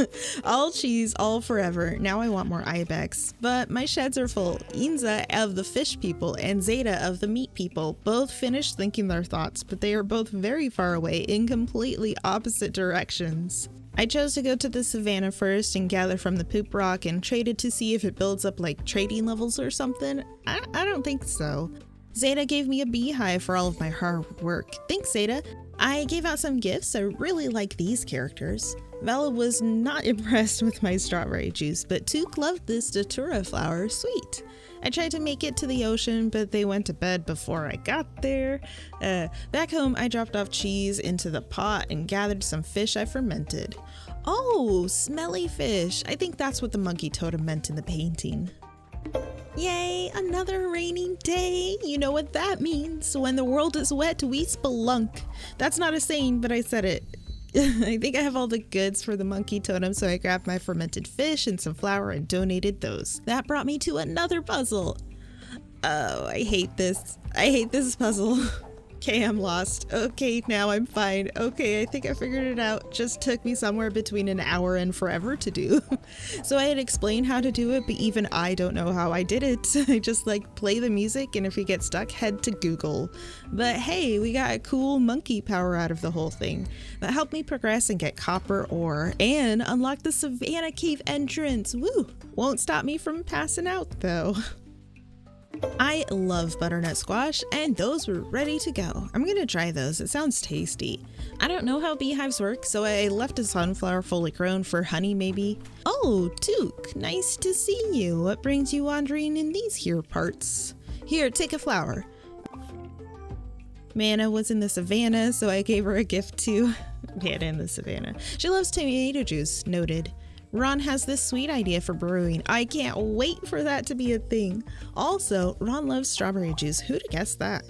All cheese, all forever. Now I want more ibex. But my sheds are full. Inza of the fish people and Zeta of the meat people both finished thinking their thoughts, but they are both very far away in completely opposite directions. I chose to go to the savannah first and gather from the poop rock and traded to see if it builds up like trading levels or something. I don't think so. Zeta gave me a beehive for all of my hard work. Thanks, Zeta. I gave out some gifts. I really like these characters. Vala was not impressed with my strawberry juice, but Took loved this datura flower. Sweet. I tried to make it to the ocean, but they went to bed before I got there. Back home, I dropped off cheese into the pot and gathered some fish I fermented. Oh, smelly fish. I think that's what the monkey totem meant in the painting. Yay, another rainy day. You know what that means. When the world is wet, we spelunk. That's not a saying, but I said it. I think I have all the goods for the monkey totem, so I grabbed my fermented fish and some flour and donated those. That brought me to another puzzle. Oh, I hate this. I hate this puzzle. Okay, I'm lost. Okay, now I'm fine. Okay, I think I figured it out. Just took me somewhere between an hour and forever to do. So I had explained how to do it, but even I don't know how I did it. I just play the music, and if you get stuck, head to Google. But hey, we got a cool monkey power out of the whole thing. That helped me progress and get copper ore and unlock the Savannah Cave entrance. Woo! Won't stop me from passing out though. I love butternut squash, and those were ready to go. I'm gonna try those. It sounds tasty. I don't know how beehives work, so I left a sunflower fully grown for honey maybe. Oh, Took, nice to see you. What brings you wandering in these here parts? Here, take a flower. Mana was in the savannah, so I gave her a gift too. Mana in the savannah. She loves tomato juice, noted. Ron has this sweet idea for brewing. I can't wait for that to be a thing. Also, Ron loves strawberry juice. Who'd have guessed that?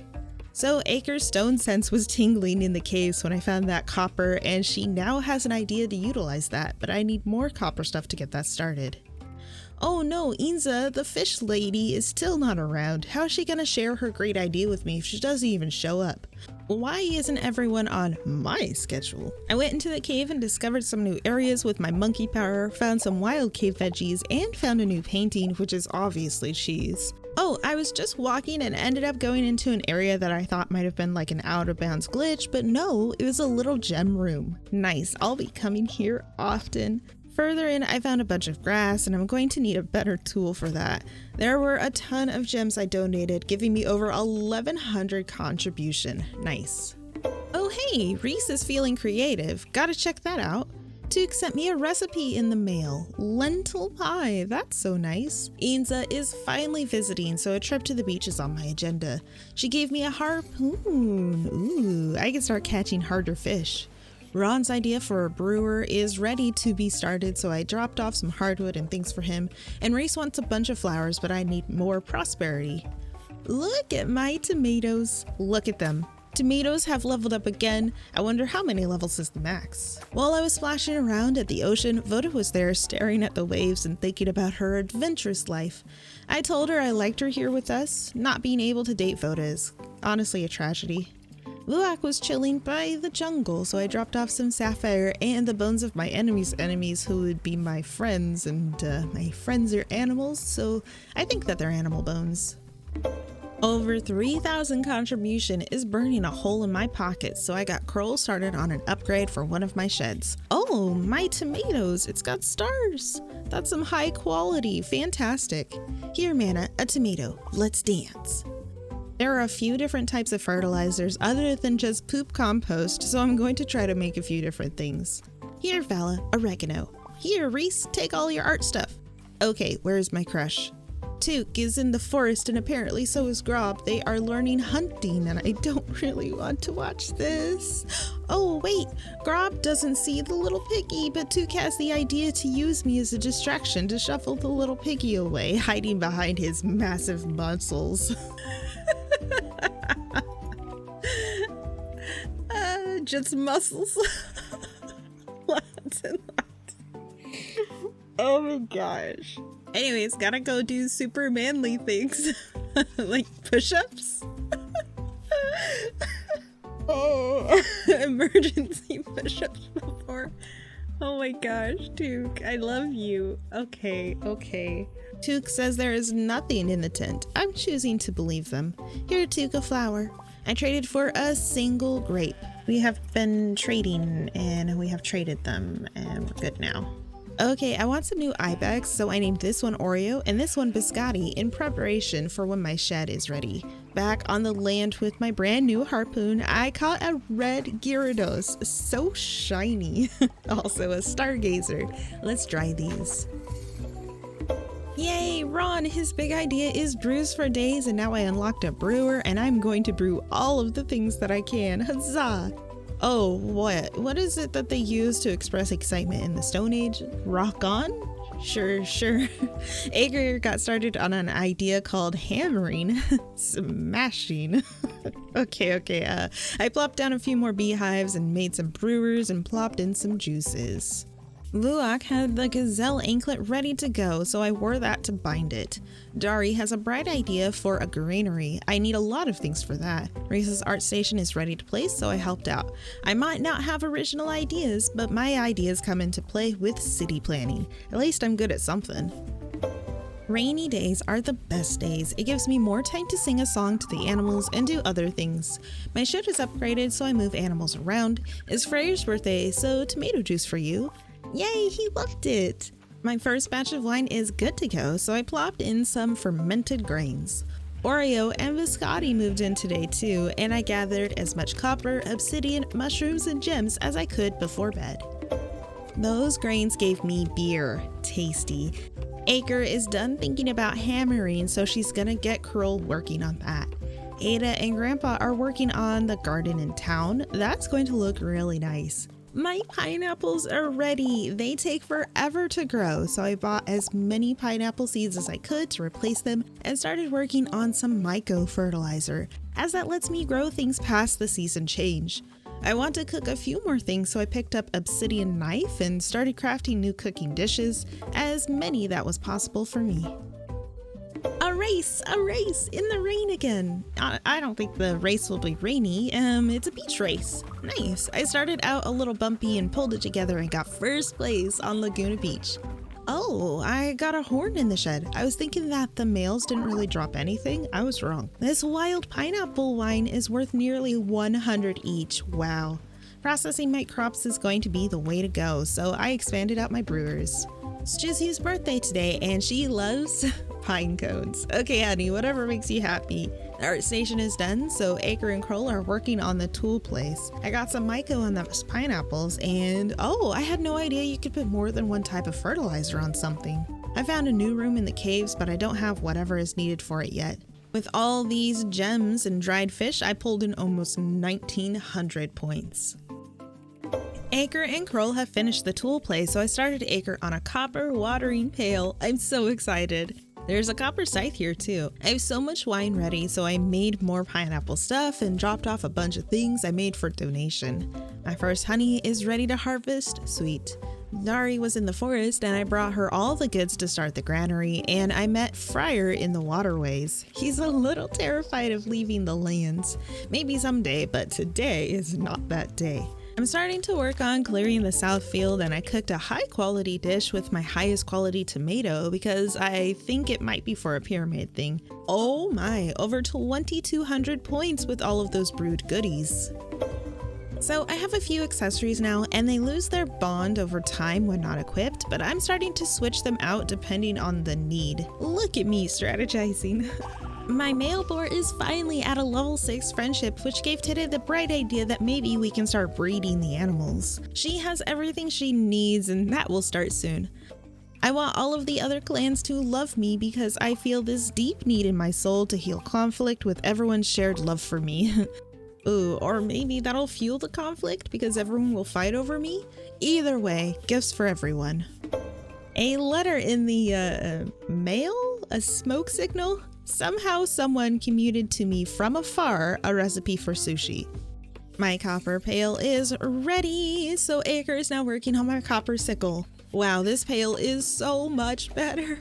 So Acre's stone sense was tingling in the caves when I found that copper, and she now has an idea to utilize that, but I need more copper stuff to get that started. Oh no, Inza, the fish lady, is still not around. How is she gonna share her great idea with me if she doesn't even show up? Why isn't everyone on my schedule? I went into the cave and discovered some new areas with my monkey power, found some wild cave veggies, and found a new painting, which is obviously cheese. Oh, I was just walking and ended up going into an area that I thought might have been like an out of bounds glitch, but no, it was a little gem room. Nice, I'll be coming here often. Further in, I found a bunch of grass, and I'm going to need a better tool for that. There were a ton of gems I donated, giving me over 1,100 contribution. Nice. Oh hey, Reese is feeling creative. Gotta check that out. Took sent me a recipe in the mail. Lentil pie, that's so nice. Inza is finally visiting, so a trip to the beach is on my agenda. She gave me a harpoon. Ooh, I can start catching harder fish. Ron's idea for a brewer is ready to be started, so I dropped off some hardwood and things for him, and Reese wants a bunch of flowers, but I need more prosperity. Look at my tomatoes. Look at them. Tomatoes have leveled up again. I wonder how many levels is the max. While I was splashing around at the ocean, Voda was there staring at the waves and thinking about her adventurous life. I told her I liked her here with us. Not being able to date Voda is honestly a tragedy. Luak was chilling by the jungle, so I dropped off some sapphire and the bones of my enemy's enemies who would be my friends, and my friends are animals, so I think that they're animal bones. Over 3,000 contribution is burning a hole in my pocket, so I got Kroll started on an upgrade for one of my sheds. Oh, my tomatoes, it's got stars. That's some high quality, fantastic. Here, Mana, a tomato, let's dance. There are a few different types of fertilizers other than just poop compost, so I'm going to try to make a few different things. Here, Vala, oregano. Here, Reese, take all your art stuff. Okay, where's my crush? Took is in the forest, and apparently so is Grob. They are learning hunting, and I don't really want to watch this. Oh wait, Grob doesn't see the little piggy, but Took has the idea to use me as a distraction to shuffle the little piggy away, hiding behind his massive muscles. Just muscles. Lots and lots. Oh my gosh. Anyways, gotta go do super manly things. Like push-ups. Oh, emergency push-ups before. Oh my gosh, Took, I love you. Okay. Took says there is nothing in the tent. I'm choosing to believe them. Here, Took, a flower. I traded for a single grape. We have been trading, and we have traded them, and we're good now. Okay, I want some new ibex, so I named this one Oreo and this one Biscotti in preparation for when my shed is ready. Back on the land with my brand new harpoon, I caught a red Gyarados, so shiny. Also a stargazer. Let's dry these. Yay, Ron, his big idea is brews for days, and now I unlocked a brewer and I'm going to brew all of the things that I can. Huzzah! Oh, what is it that they use to express excitement in the Stone Age? Rock on? Sure. Ager got started on an idea called hammering. Smashing. Okay. I plopped down a few more beehives and made some brewers and plopped in some juices. Luak had the gazelle anklet ready to go, so I wore that to bind it. Dari has a bright idea for a granary. I need a lot of things for that. Reese's art station is ready to place, so I helped out. I might not have original ideas, but my ideas come into play with city planning. At least I'm good at something. Rainy days are the best days. It gives me more time to sing a song to the animals and do other things. My shed is upgraded, so I move animals around. It's Freyr's birthday, so tomato juice for you. Yay, he loved it! My first batch of wine is good to go, so I plopped in some fermented grains. Oreo and Biscotti moved in today too, and I gathered as much copper, obsidian, mushrooms, and gems as I could before bed. Those grains gave me beer. Tasty. Aker is done thinking about hammering, so she's gonna get Curl working on that. Ada and Grandpa are working on the garden in town. That's going to look really nice. My pineapples are ready. They take forever to grow, so I bought as many pineapple seeds as I could to replace them and started working on some myco fertilizer, as that lets me grow things past the season change. I want to cook a few more things, so I picked up obsidian knife and started crafting new cooking dishes, as many that was possible for me. A race in the rain again. I don't think the race will be rainy. It's a beach race. Nice. I started out a little bumpy and pulled it together and got first place on Laguna Beach. Oh, I got a horn in the shed. I was thinking that the males didn't really drop anything. I was wrong. This wild pineapple wine is worth nearly 100 each. Wow. Processing my crops is going to be the way to go, so I expanded out my brewers. It's Jizzy's birthday today, and she loves pine cones. Okay, honey, whatever makes you happy. The art station is done, so Aker and Kroll are working on the tool place. I got some myco on those pineapples, and oh, I had no idea you could put more than one type of fertilizer on something. I found a new room in the caves, but I don't have whatever is needed for it yet. With all these gems and dried fish, I pulled in almost 1,900 points. Aker and Kroll have finished the tool play, so I started Aker on a copper watering pail. I'm so excited. There's a copper scythe here too. I have so much wine ready, so I made more pineapple stuff and dropped off a bunch of things I made for donation. My first honey is ready to harvest. Sweet. Dari was in the forest and I brought her all the goods to start the granary, and I met Fryer in the waterways. He's a little terrified of leaving the lands. Maybe someday, but today is not that day. I'm starting to work on clearing the south field, and I cooked a high quality dish with my highest quality tomato because I think it might be for a pyramid thing. Oh my, over 2,200 points with all of those brewed goodies. So I have a few accessories now, and they lose their bond over time when not equipped, but I'm starting to switch them out depending on the need. Look at me strategizing. My male boar is finally at a level 6 friendship, which gave Tide the bright idea that maybe we can start breeding the animals. She has everything she needs, and that will start soon. I want all of the other clans to love me because I feel this deep need in my soul to heal conflict with everyone's shared love for me. Ooh, or maybe that'll fuel the conflict because everyone will fight over me? Either way, gifts for everyone. A letter in the mail? A smoke signal? Somehow someone commuted to me from afar a recipe for sushi. My copper pail is ready, so Aker is now working on my copper sickle. Wow, this pail is so much better.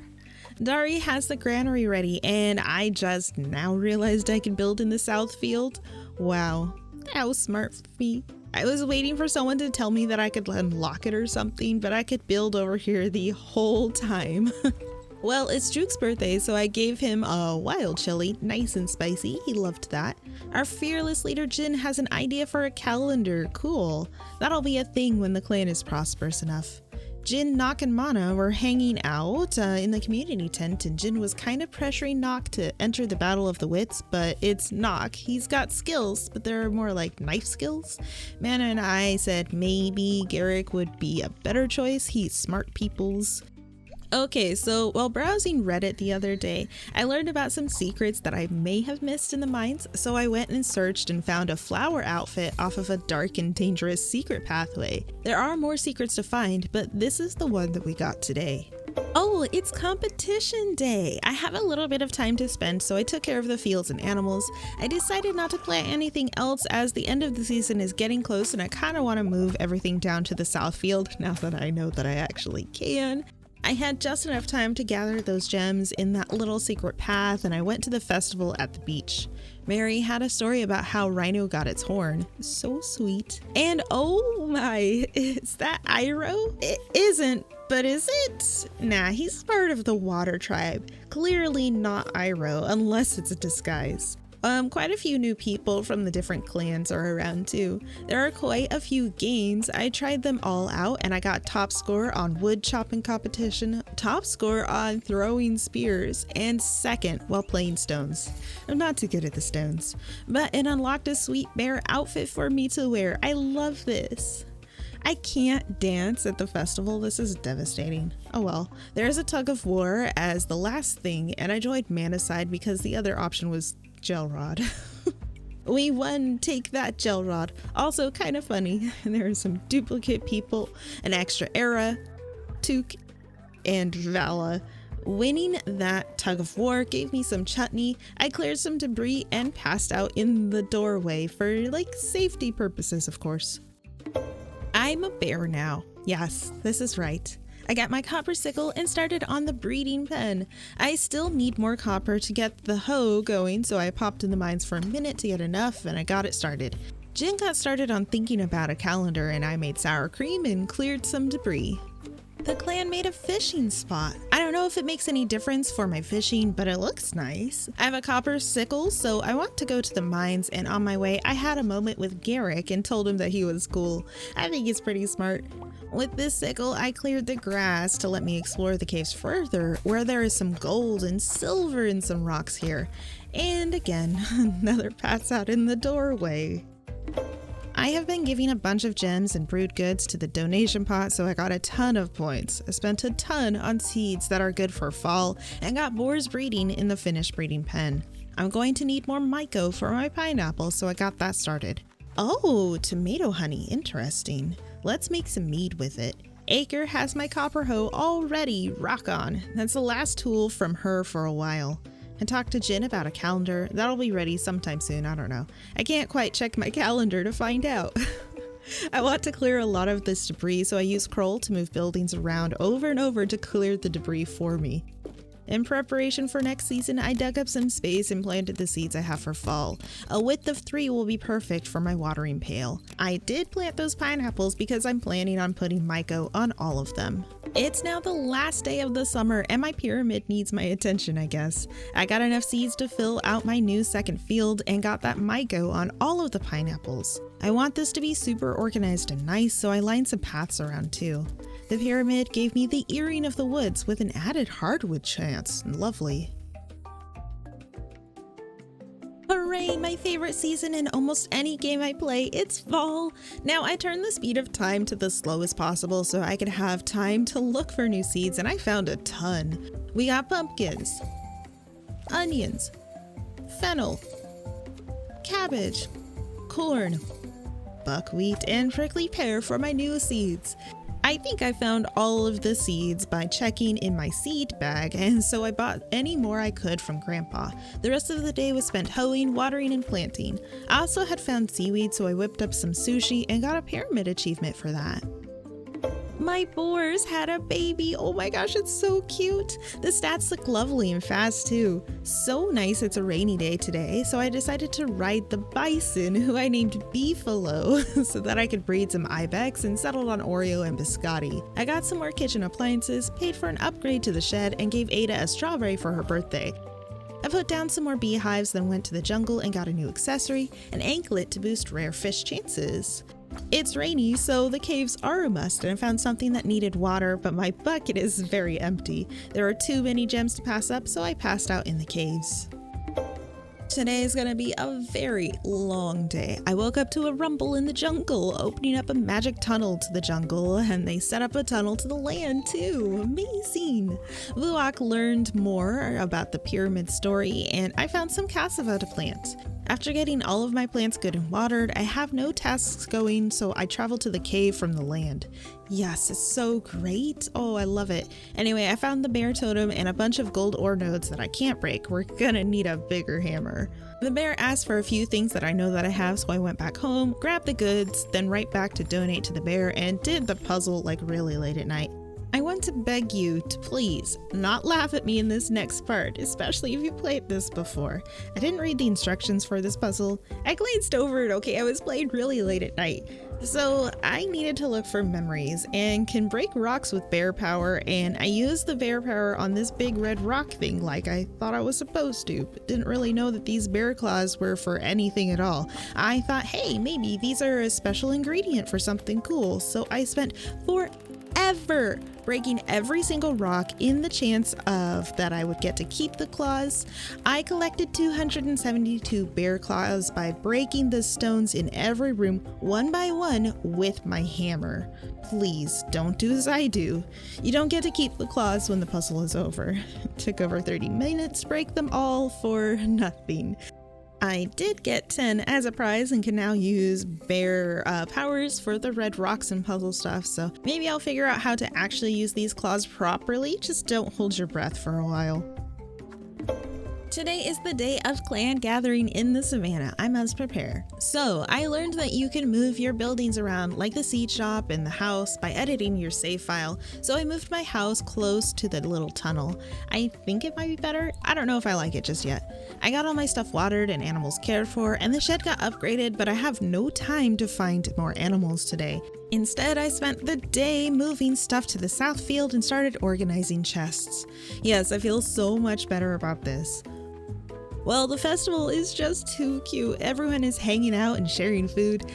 Dari has the granary ready, and I just now realized I could build in the south field. Wow, how smart for me. I was waiting for someone to tell me that I could unlock it or something, but I could build over here the whole time. Well, it's Juke's birthday, so I gave him a wild chili, nice and spicy. He loved that. Our fearless leader Jin has an idea for a calendar. Cool. That'll be a thing when the clan is prosperous enough. Jin, Nock, and Mana were hanging out in the community tent, and Jin was kind of pressuring Nock to enter the Battle of the Wits, but it's Nock. He's got skills, but they're more like knife skills. Mana and I said maybe Garrick would be a better choice. He's smart people's. Okay, so while browsing Reddit the other day, I learned about some secrets that I may have missed in the mines, so I went and searched and found a flower outfit off of a dark and dangerous secret pathway. There are more secrets to find, but this is the one that we got today. Oh, it's competition day! I have a little bit of time to spend, so I took care of the fields and animals. I decided not to plant anything else as the end of the season is getting close and I kind of want to move everything down to the south field now that I know that I actually can. I had just enough time to gather those gems in that little secret path, and I went to the festival at the beach. Mary had a story about how Rhino got its horn. So sweet. And oh my, is that Iroh? It isn't, but is it? Nah, he's part of the water tribe. Clearly not Iroh, unless it's a disguise. Quite a few new people from the different clans are around too. There are quite a few games. I tried them all out and I got top score on wood chopping competition, top score on throwing spears, and second while playing stones. I'm not too good at the stones, but it unlocked a sweet bear outfit for me to wear. I love this. I can't dance at the festival. This is devastating. Oh well. There's a tug of war as the last thing, and I joined Mana's side because the other option was gel rod. We won Take That Gel Rod. Also kind of funny. There are some duplicate people, an extra era, Took, and Vala. Winning that tug of war gave me some chutney. I cleared some debris and passed out in the doorway for like safety purposes, of course. I'm a bear now. Yes, this is right. I got my copper sickle and started on the breeding pen. I still need more copper to get the hoe going, so I popped in the mines for a minute to get enough and I got it started. Jin got started on thinking about a calendar and I made sour cream and cleared some debris. The clan made a fishing spot. I don't know if it makes any difference for my fishing, but it looks nice. I have a copper sickle, so I want to go to the mines, and on my way I had a moment with Garrick and told him that he was cool. I think he's pretty smart. With this sickle, I cleared the grass to let me explore the caves further, where there is some gold and silver in some rocks here. And again, another pass out in the doorway. I have been giving a bunch of gems and brewed goods to the donation pot, so I got a ton of points. I spent a ton on seeds that are good for fall and got boars breeding in the finished breeding pen. I'm going to need more myco for my pineapple, so I got that started. Oh, tomato honey, interesting. Let's make some mead with it. Acre has my copper hoe already, rock on. That's the last tool from her for a while. And talked to Jin about a calendar. That'll be ready sometime soon, I don't know. I can't quite check my calendar to find out. I want to clear a lot of this debris, so I use Kroll to move buildings around over and over to clear the debris for me. In preparation for next season, I dug up some space and planted the seeds I have for fall. A width of 3 will be perfect for my watering pail. I did plant those pineapples because I'm planning on putting myco on all of them. It's now the last day of the summer and my pyramid needs my attention, I guess. I got enough seeds to fill out my new second field and got that myco on all of the pineapples. I want this to be super organized and nice, so I lined some paths around too. The pyramid gave me the earring of the woods with an added hardwood chance. Lovely. Hooray, my favorite season in almost any game I play, it's fall! Now I turned the speed of time to the slowest possible so I could have time to look for new seeds, and I found a ton. We got pumpkins, onions, fennel, cabbage, corn, buckwheat, and prickly pear for my new seeds. I think I found all of the seeds by checking in my seed bag, and so I bought any more I could from Grandpa. The rest of the day was spent hoeing, watering, and planting. I also had found seaweed, so I whipped up some sushi and got a pyramid achievement for that. My boars had a baby. Oh my gosh, it's so cute. The stats look lovely and fast too. So nice it's a rainy day today, so I decided to ride the bison, who I named Beefalo, so that I could breed some ibex, and settled on Oreo and biscotti. I got some more kitchen appliances, paid for an upgrade to the shed, and gave Ada a strawberry for her birthday. I put down some more beehives, then went to the jungle and got a new accessory, an anklet to boost rare fish chances. It's rainy, so the caves are a must, and I found something that needed water, but my bucket is very empty. There are too many gems to pass up, so I passed out in the caves. Today is gonna be a very long day. I woke up to a rumble in the jungle, opening up a magic tunnel to the jungle, and they set up a tunnel to the land too. Amazing! Vuok learned more about the pyramid story, and I found some cassava to plant. After getting all of my plants good and watered, I have no tasks going, so I traveled to the cave from the land. Yes, it's so great. Oh, I love it. Anyway, I found the bear totem and a bunch of gold ore nodes that I can't break. We're gonna need a bigger hammer. The bear asked for a few things that I know that I have, so I went back home, grabbed the goods, then right back to donate to the bear, and did the puzzle like really late at night. I want to beg you to please not laugh at me in this next part, especially if you played this before. I didn't read the instructions for this puzzle. I glanced over it, okay? I was playing really late at night. So I needed to look for memories and can break rocks with bear power, and I used the bear power on this big red rock thing like I thought I was supposed to, but didn't really know that these bear claws were for anything at all. I thought, hey, maybe these are a special ingredient for something cool, so I spent forever breaking every single rock in the chance of that I would get to keep the claws. I collected 272 bear claws by breaking the stones in every room one by one with my hammer. Please don't do as I do. You don't get to keep the claws when the puzzle is over. It took over 30 minutes to break them all for nothing. I did get 10 as a prize and can now use bear powers for the red rocks and puzzle stuff, so maybe I'll figure out how to actually use these claws properly. Just don't hold your breath for a while. Today is the day of clan gathering in the savannah. I must prepare. So I learned that you can move your buildings around like the seed shop and the house by editing your save file. So I moved my house close to the little tunnel. I think it might be better. I don't know if I like it just yet. I got all my stuff watered and animals cared for, and the shed got upgraded, but I have no time to find more animals today. Instead, I spent the day moving stuff to the south field and started organizing chests. Yes, I feel so much better about this. Well, the festival is just too cute. Everyone is hanging out and sharing food.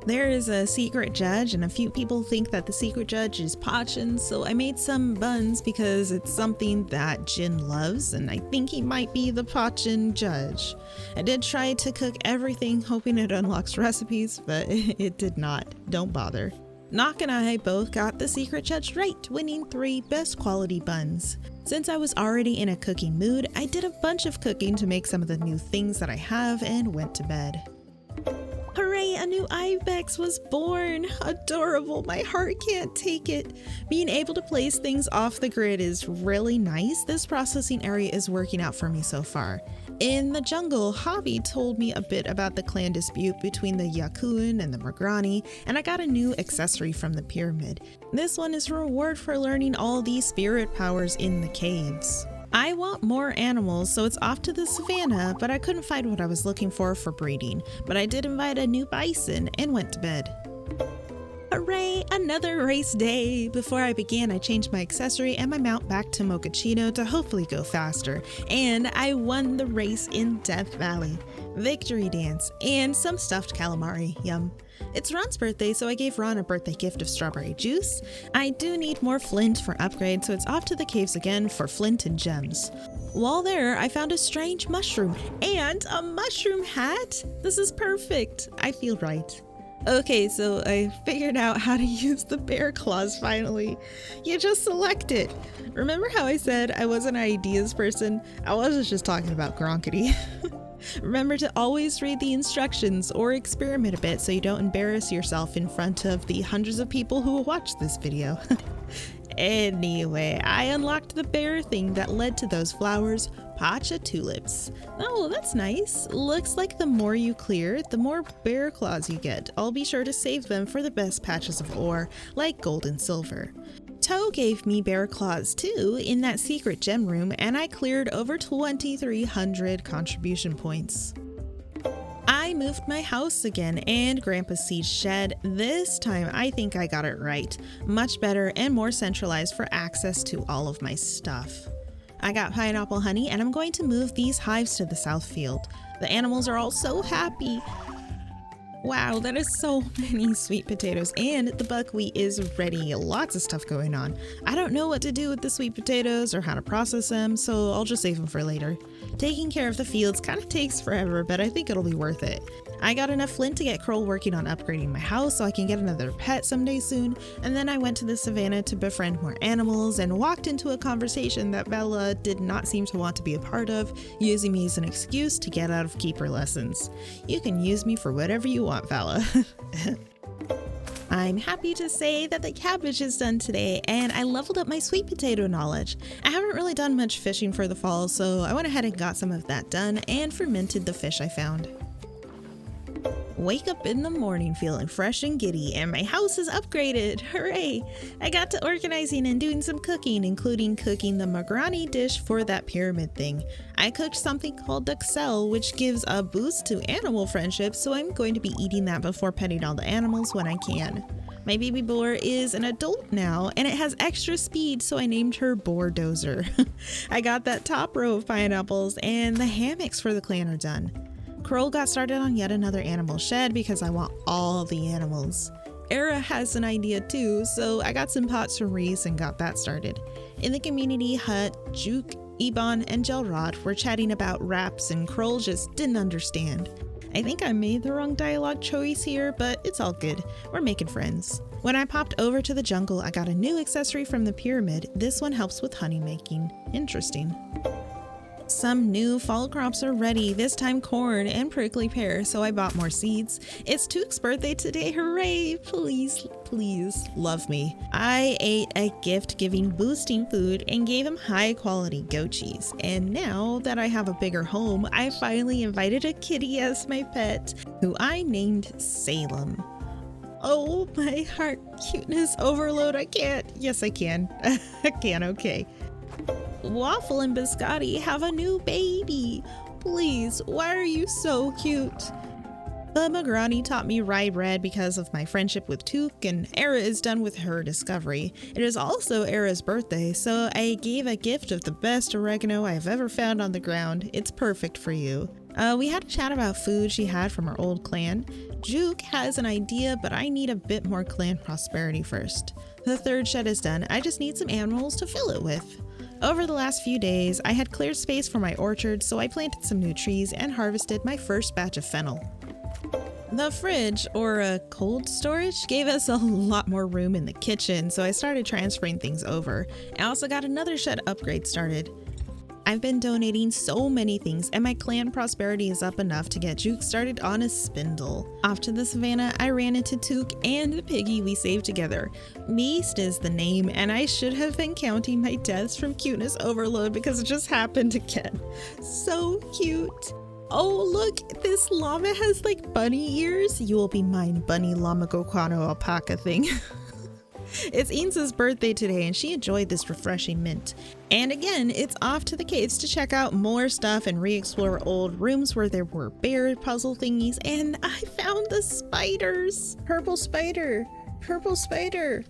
There is a secret judge, and a few people think that the secret judge is Pachin, so I made some buns because it's something that Jin loves, and I think he might be the Pachin judge. I did try to cook everything, hoping it unlocks recipes, but it did not. Don't bother. Nock and I both got the secret judge right, winning 3 best quality buns. Since I was already in a cooking mood, I did a bunch of cooking to make some of the new things that I have and went to bed. Hooray, a new ibex was born! Adorable, my heart can't take it. Being able to place things off the grid is really nice. This processing area is working out for me so far. In the jungle, Javi told me a bit about the clan dispute between the Yakun and the Mergrani, and I got a new accessory from the pyramid. This one is a reward for learning all these spirit powers in the caves. I want more animals, so it's off to the savannah, but I couldn't find what I was looking for breeding. But I did invite a new bison and went to bed. Hooray, another race day! Before I began, I changed my accessory and my mount back to Mochaccino to hopefully go faster. And I won the race in Death Valley. Victory dance and some stuffed calamari, yum. It's Ron's birthday, so I gave Ron a birthday gift of strawberry juice. I do need more flint for upgrade, so it's off to the caves again for flint and gems. While there, I found a strange mushroom and a mushroom hat. This is perfect. I feel right. Okay, so I figured out how to use the bear claws finally. You just select it. Remember how I said I wasn't an ideas person? I wasn't just talking about Gronkedy. Remember to always read the instructions or experiment a bit so you don't embarrass yourself in front of the hundreds of people who will watch this video. Anyway, I unlocked the bear thing that led to those flowers, Pacha tulips. Oh, that's nice. Looks like the more you clear, the more bear claws you get. I'll be sure to save them for the best patches of ore, like gold and silver. Toe gave me bear claws too in that secret gem room, and I cleared over 2,300 contribution points. I moved my house again and Grandpa's seed shed. This time I think I got it right. Much better and more centralized for access to all of my stuff. I got pineapple honey and I'm going to move these hives to the south field. The animals are all so happy. Wow, that is so many sweet potatoes, and the buckwheat is ready. Lots of stuff going on. I don't know what to do with the sweet potatoes or how to process them, so I'll just save them for later. Taking care of the fields kind of takes forever, but I think it'll be worth it. I got enough flint to get Kroll working on upgrading my house so I can get another pet someday soon, and then I went to the savannah to befriend more animals and walked into a conversation that Bella did not seem to want to be a part of, using me as an excuse to get out of keeper lessons. You can use me for whatever you want, Bella. I'm happy to say that the cabbage is done today, and I leveled up my sweet potato knowledge. I haven't really done much fishing for the fall, so I went ahead and got some of that done and fermented the fish I found. Wake up in the morning feeling fresh and giddy, and my house is upgraded. Hooray! I got to organizing and doing some cooking, including cooking the macaroni dish for that pyramid thing. I cooked something called duxelle, which gives a boost to animal friendship, so I'm going to be eating that before petting all the animals when I can. My baby boar is an adult now, and it has extra speed, so I named her Boardozer. I got that top row of pineapples, and the hammocks for the clan are done. Kroll got started on yet another animal shed because I want all the animals. Era has an idea too, so I got some pots from Reese and got that started. In the community hut, Juke, Ebon, and Gelrod were chatting about raps, and Kroll just didn't understand. I think I made the wrong dialogue choice here, but it's all good. We're making friends. When I popped over to the jungle, I got a new accessory from the pyramid. This one helps with honey making. Interesting. Some new fall crops are ready, this time corn and prickly pear, so I bought more seeds. It's Took's birthday today, hooray! Please, please love me. I ate a gift-giving boosting food and gave him high-quality goat cheese. And now that I have a bigger home, I finally invited a kitty as my pet, who I named Salem. Oh, my heart, cuteness overload, I can't. Yes, I can. I can, okay. Waffle and Biscotti have a new baby. Please, why are you so cute? The Magrani taught me rye bread because of my friendship with Took, and Era is done with her discovery. It is also Era's birthday, so I gave a gift of the best oregano I have ever found on the ground. It's perfect for you. We had a chat about food she had from our old clan. Juke has an idea, but I need a bit more clan prosperity first. The third shed is done. I just need some animals to fill it with. Over the last few days, I had cleared space for my orchard, so I planted some new trees and harvested my first batch of fennel. The fridge, or a cold storage, gave us a lot more room in the kitchen, so I started transferring things over. I also got another shed upgrade started. I've been donating so many things, and my clan prosperity is up enough to get Juke started on a spindle. Off to the savannah, I ran into Took and the piggy we saved together. Beast is the name, and I should have been counting my deaths from cuteness overload because it just happened again. So cute. Oh, look, this llama has like bunny ears. You will be mine, bunny llama gokwano alpaca thing. It's Inza's birthday today, and she enjoyed this refreshing mint. And again, it's off to the caves to check out more stuff and re-explore old rooms where there were bear puzzle thingies, and I found the spiders. Purple spider. Purple spider.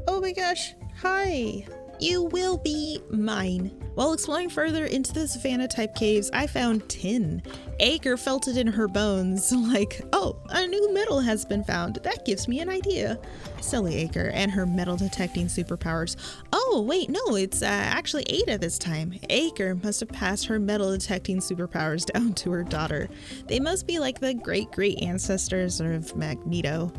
Oh my gosh. Hi. You will be mine. While exploring further into the savannah type caves, I found tin. Acre felt it in her bones, like, oh, a new metal has been found. That gives me an idea. Silly Acre and her metal detecting superpowers. Oh, wait, no, it's actually Ada this time. Acre must have passed her metal detecting superpowers down to her daughter. They must be like the great ancestors of Magneto.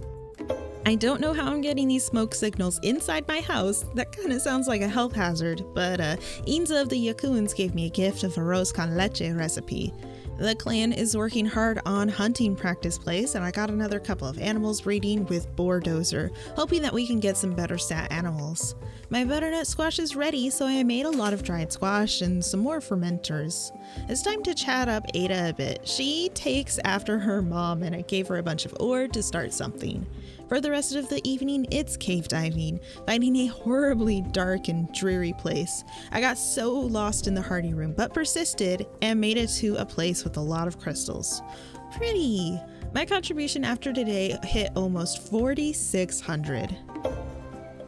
I don't know how I'm getting these smoke signals inside my house. That kind of sounds like a health hazard, but Inza of the Yakuans gave me a gift of a rose con leche recipe. The clan is working hard on hunting practice place, and I got another couple of animals breeding with Boardozer, hoping that we can get some better stat animals. My butternut squash is ready, so I made a lot of dried squash and some more fermenters. It's time to chat up Ada a bit. She takes after her mom, and I gave her a bunch of ore to start something. For the rest of the evening, it's cave diving, finding a horribly dark and dreary place. I got so lost in the Hardy room, but persisted and made it to a place with a lot of crystals. Pretty! My contribution after today hit almost 4,600.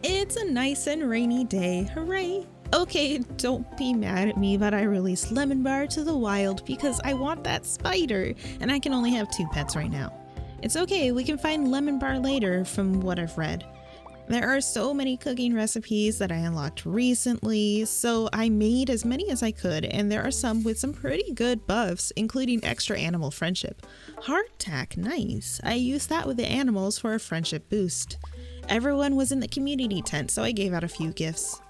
It's a nice and rainy day, hooray! Okay, don't be mad at me, but I released Lemon Bar to the wild because I want that spider, and I can only have 2 pets right now. It's okay, we can find lemon bar later from what I've read. There are so many cooking recipes that I unlocked recently, so I made as many as I could, and there are some with some pretty good buffs, including extra animal friendship. Hardtack, nice. I used that with the animals for a friendship boost. Everyone was in the community tent, so I gave out a few gifts.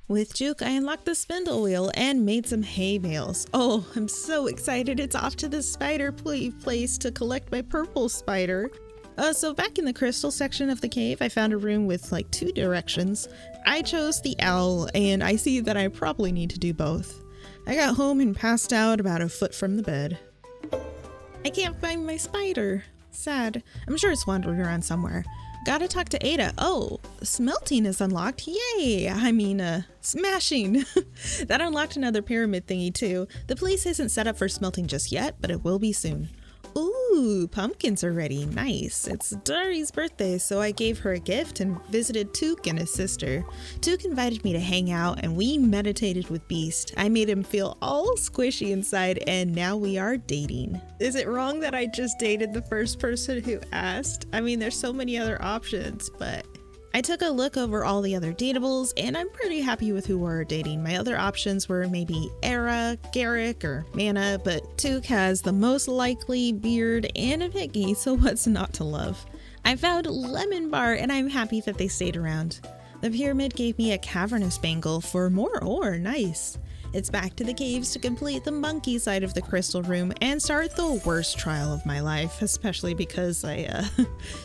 With Juke, I unlocked the spindle wheel and made some hay bales. Oh, I'm so excited, it's off to the spider place to collect my purple spider. So back in the crystal section of the cave, I found a room with like 2 directions. I chose the owl, and I see that I probably need to do both. I got home and passed out about a foot from the bed. I can't find my spider. Sad. I'm sure it's wandering around somewhere. Gotta talk to Ada. Oh, smelting is unlocked. Yay! Smashing. That unlocked another pyramid thingy too. The place isn't set up for smelting just yet, but it will be soon. Ooh, pumpkins are ready. Nice. It's Dari's birthday, so I gave her a gift and visited Took and his sister. Took invited me to hang out and we meditated with Beast. I made him feel all squishy inside and now we are dating. Is it wrong that I just dated the first person who asked? I mean, there's so many other options, but I took a look over all the other dateables and I'm pretty happy with who we're dating. My other options were maybe Era, Garrick, or Mana, but Took has the most likely beard and a piggy, so what's not to love? I found Lemon Bar and I'm happy that they stayed around. The pyramid gave me a cavernous bangle for more ore, nice. It's back to the caves to complete the monkey side of the crystal room and start the worst trial of my life, especially because I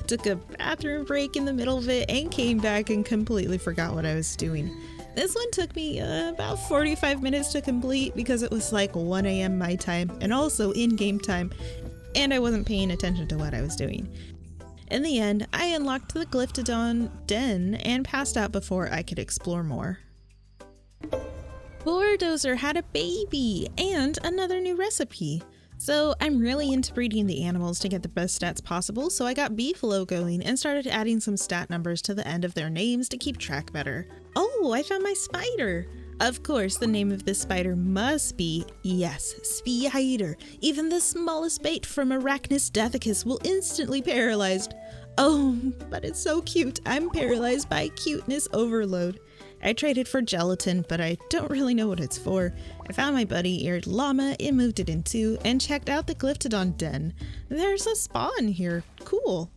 took a bathroom break in the middle of it and came back and completely forgot what I was doing. This one took me about 45 minutes to complete because it was like 1 a.m. my time and also in-game time, and I wasn't paying attention to what I was doing. In the end, I unlocked the Glyptodon den and passed out before I could explore more. Bulldozer had a baby and another new recipe. So I'm really into breeding the animals to get the best stats possible, so I got Beefalo going and started adding some stat numbers to the end of their names to keep track better. Oh, I found my spider! Of course, the name of this spider must be, yes, Spider. Even the smallest bait from Arachnus Deathicus will instantly paralyzed. Oh, but it's so cute. I'm paralyzed by cuteness overload. I traded for gelatin, but I don't really know what it's for. I found my buddy-eared llama and moved it in 2 and checked out the Glyptodon den. There's a spa in here. Cool.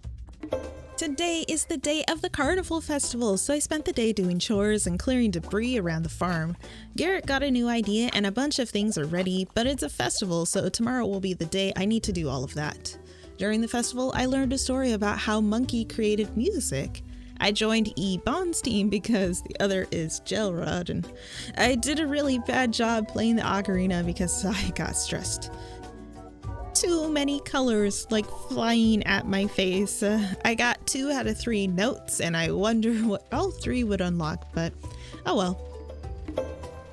Today is the day of the carnival festival, so I spent the day doing chores and clearing debris around the farm. Garrett got a new idea and a bunch of things are ready, but it's a festival, so tomorrow will be the day I need to do all of that. During the festival, I learned a story about how Monkey created music. I joined E-Bond's team because the other is Gelrod, and I did a really bad job playing the ocarina because I got stressed. Too many colors like flying at my face. I got 2 out of 3 notes and I wonder what all 3 would unlock, but oh well.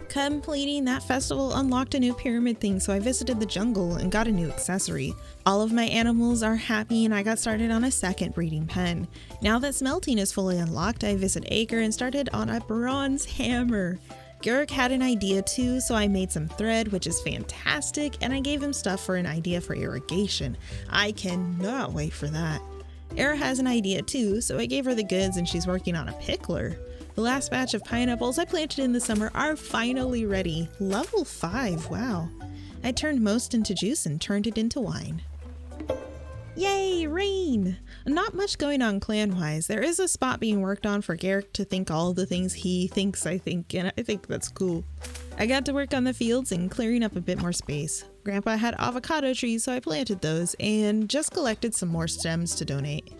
Completing that festival unlocked a new pyramid thing, so I visited the jungle and got a new accessory. All of my animals are happy and I got started on a second breeding pen. Now that smelting is fully unlocked, I visit Acre and started on a bronze hammer. Garrick had an idea too, so I made some thread, which is fantastic, and I gave him stuff for an idea for irrigation. I cannot wait for that. Era has an idea too, so I gave her the goods and she's working on a pickler. The last batch of pineapples I planted in the summer are finally ready. Level 5, wow. I turned most into juice and turned it into wine. Yay, rain! Not much going on clan-wise. There is a spot being worked on for Garrick to think all the things he thinks I think, and I think that's cool. I got to work on the fields and clearing up a bit more space. Grandpa had avocado trees, so I planted those and just collected some more stems to donate.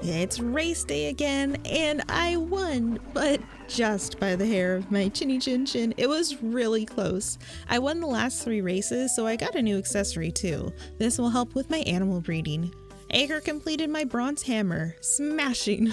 It's race day again, and I won, but just by the hair of my chinny chin chin. It was really close. I won the last 3 races, so I got a new accessory too. This will help with my animal breeding. Acre completed my bronze hammer, smashing,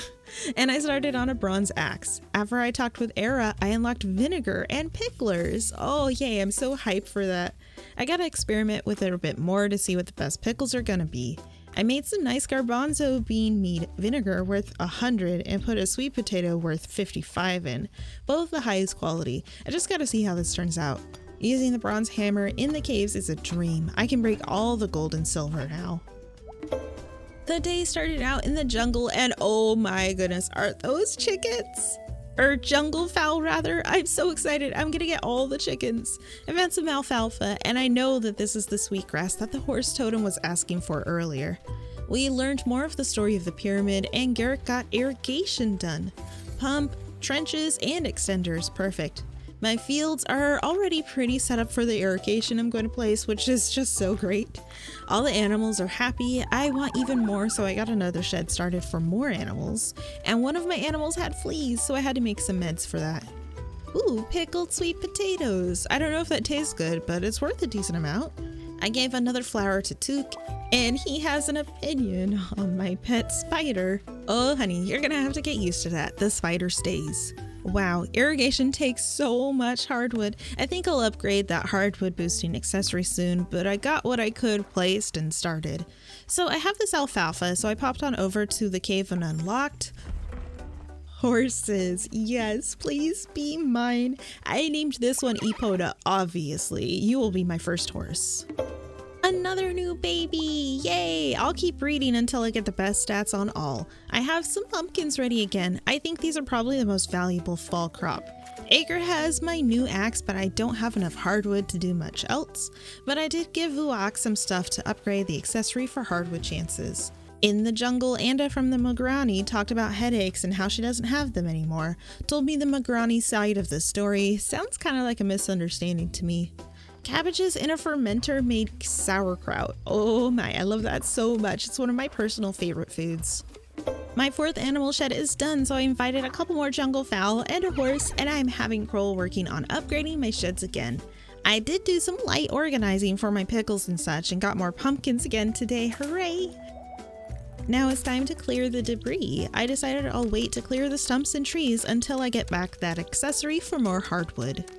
and I started on a bronze axe. After I talked with Era, I unlocked vinegar and picklers. Oh yay, I'm so hyped for that. I gotta experiment with it a bit more to see what the best pickles are gonna be. I made some nice garbanzo bean meat vinegar worth 100 and put a sweet potato worth 55 in, both the highest quality. I just gotta see how this turns out. Using the bronze hammer in the caves is a dream. I can break all the gold and silver now. The day started out in the jungle and oh my goodness, are those chickens? Or jungle fowl rather. I'm so excited. I'm gonna get all the chickens. I found some alfalfa and I know that this is the sweetgrass that the horse totem was asking for earlier. We learned more of the story of the pyramid and Garrett got irrigation done. Pump, trenches, and extenders, perfect. My fields are already pretty set up for the irrigation I'm going to place, which is just so great. All the animals are happy. I want even more, so I got another shed started for more animals. And one of my animals had fleas, so I had to make some meds for that. Ooh, pickled sweet potatoes. I don't know if that tastes good, but it's worth a decent amount. I gave another flower to Took, and he has an opinion on my pet spider. Oh, honey, you're gonna have to get used to that. The spider stays. Wow, irrigation takes so much hardwood. I think I'll upgrade that hardwood boosting accessory soon, but I got what I could placed and started. So I have this alfalfa, so I popped on over to the cave and unlocked. Horses, yes, please be mine. I named this one Epona, obviously. You will be my first horse. Another new baby, yay! I'll keep breeding until I get the best stats on all. I have some pumpkins ready again. I think these are probably the most valuable fall crop. Acre has my new axe, but I don't have enough hardwood to do much else. But I did give Vuok some stuff to upgrade the accessory for hardwood chances. In the jungle, Anda from the Magrani talked about headaches and how she doesn't have them anymore. Told me the Magrani side of the story. Sounds kind of like a misunderstanding to me. Cabbages in a fermenter made sauerkraut. Oh my, I love that so much. It's one of my personal favorite foods. My fourth animal shed is done, so I invited a couple more jungle fowl and a horse, and I'm having Kroll working on upgrading my sheds again. I did do some light organizing for my pickles and such and got more pumpkins again today, hooray! Now it's time to clear the debris. I decided I'll wait to clear the stumps and trees until I get back that accessory for more hardwood.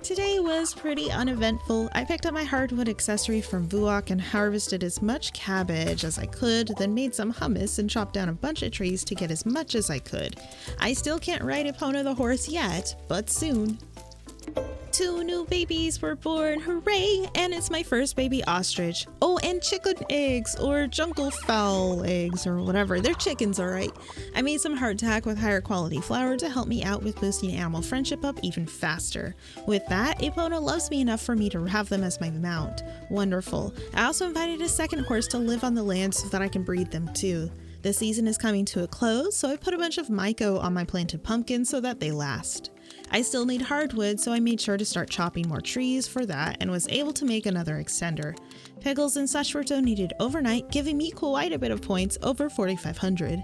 Today was pretty uneventful. I picked up my hardwood accessory from Vuok and harvested as much cabbage as I could, then made some hummus and chopped down a bunch of trees to get as much as I could. I still can't ride Epona the horse yet, but soon. 2 new babies were born, hooray! And it's my first baby ostrich. Oh, and chicken eggs, or jungle fowl eggs, or whatever. They're chickens, alright. I made some hardtack with higher quality flour to help me out with boosting animal friendship up even faster. With that, Epona loves me enough for me to have them as my mount. Wonderful. I also invited a second horse to live on the land so that I can breed them too. The season is coming to a close, so I put a bunch of myco on my planted pumpkins so that they last. I still need hardwood, so I made sure to start chopping more trees for that and was able to make another extender. Pickles and such were donated overnight, giving me quite a bit of points, over 4,500.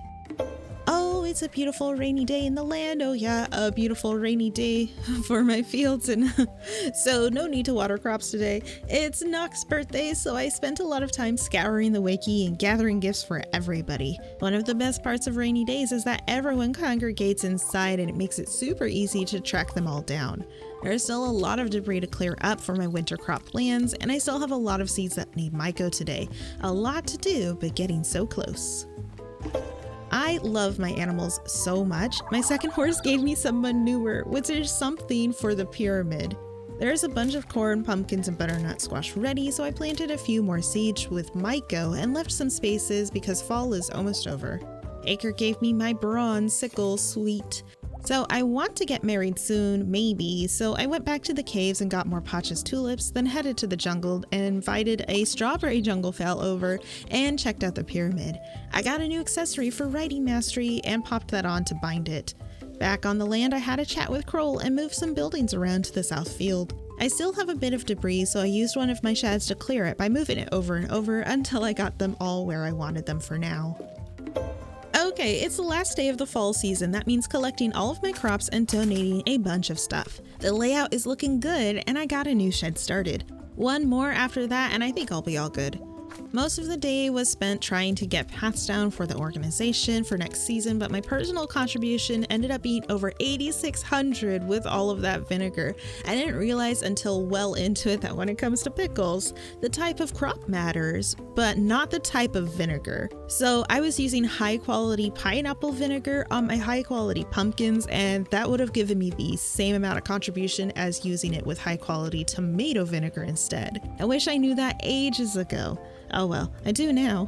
Oh, it's a beautiful rainy day in the land. Oh yeah, a beautiful rainy day for my fields, and so no need to water crops today. It's Nox's birthday, so I spent a lot of time scouring the wiki and gathering gifts for everybody. One of the best parts of rainy days is that everyone congregates inside and it makes it super easy to track them all down. There's still a lot of debris to clear up for my winter crop plans, and I still have a lot of seeds that need myco today. A lot to do, but getting so close. I love my animals so much. My second horse gave me some manure, which is something for the pyramid. There's a bunch of corn, pumpkins, and butternut squash ready, so I planted a few more seeds with myco and left some spaces because fall is almost over. Acre gave me my bronze sickle, sweet. So I want to get married soon, maybe, so I went back to the caves and got more Pacha's tulips, then headed to the jungle and invited a strawberry jungle fowl over and checked out the pyramid. I got a new accessory for writing mastery and popped that on to bind it. Back on the land, I had a chat with Kroll and moved some buildings around to the south field. I still have a bit of debris, so I used one of my sheds to clear it by moving it over and over until I got them all where I wanted them for now. Okay, it's the last day of the fall season. That means collecting all of my crops and donating a bunch of stuff. The layout is looking good, and I got a new shed started. One more after that, and I think I'll be all good. Most of the day was spent trying to get paths down for the organization for next season, but my personal contribution ended up being over 8,600 with all of that vinegar. I didn't realize until well into it that when it comes to pickles, the type of crop matters, but not the type of vinegar. So I was using high quality pineapple vinegar on my high quality pumpkins, and that would have given me the same amount of contribution as using it with high quality tomato vinegar instead. I wish I knew that ages ago. Oh well, I do now.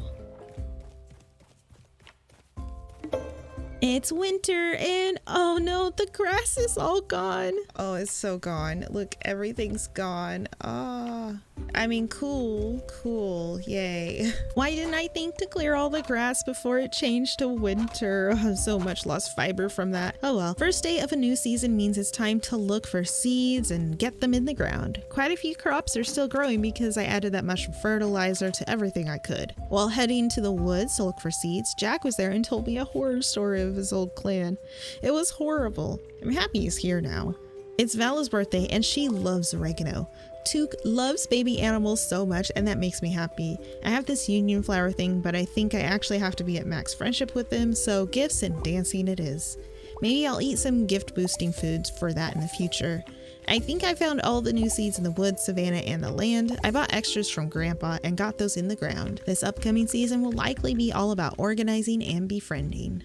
It's winter and oh no, the grass is all gone. Oh, it's so gone. Look, everything's gone. Ah. I mean, cool, yay. Why didn't I think to clear all the grass before it changed to winter? Oh, so much lost fiber from that. Oh well, first day of a new season means it's time to look for seeds and get them in the ground. Quite a few crops are still growing because I added that much fertilizer to everything I could. While heading to the woods to look for seeds, Jack was there and told me a horror story of his old clan. It was horrible. I'm happy he's here now. It's Vala's birthday and she loves oregano. Took loves baby animals so much and that makes me happy. I have this union flower thing, but I think I actually have to be at max friendship with them, so gifts and dancing it is. Maybe I'll eat some gift boosting foods for that in the future. I think I found all the new seeds in the woods, savannah, and the land. I bought extras from Grandpa and got those in the ground. This upcoming season will likely be all about organizing and befriending.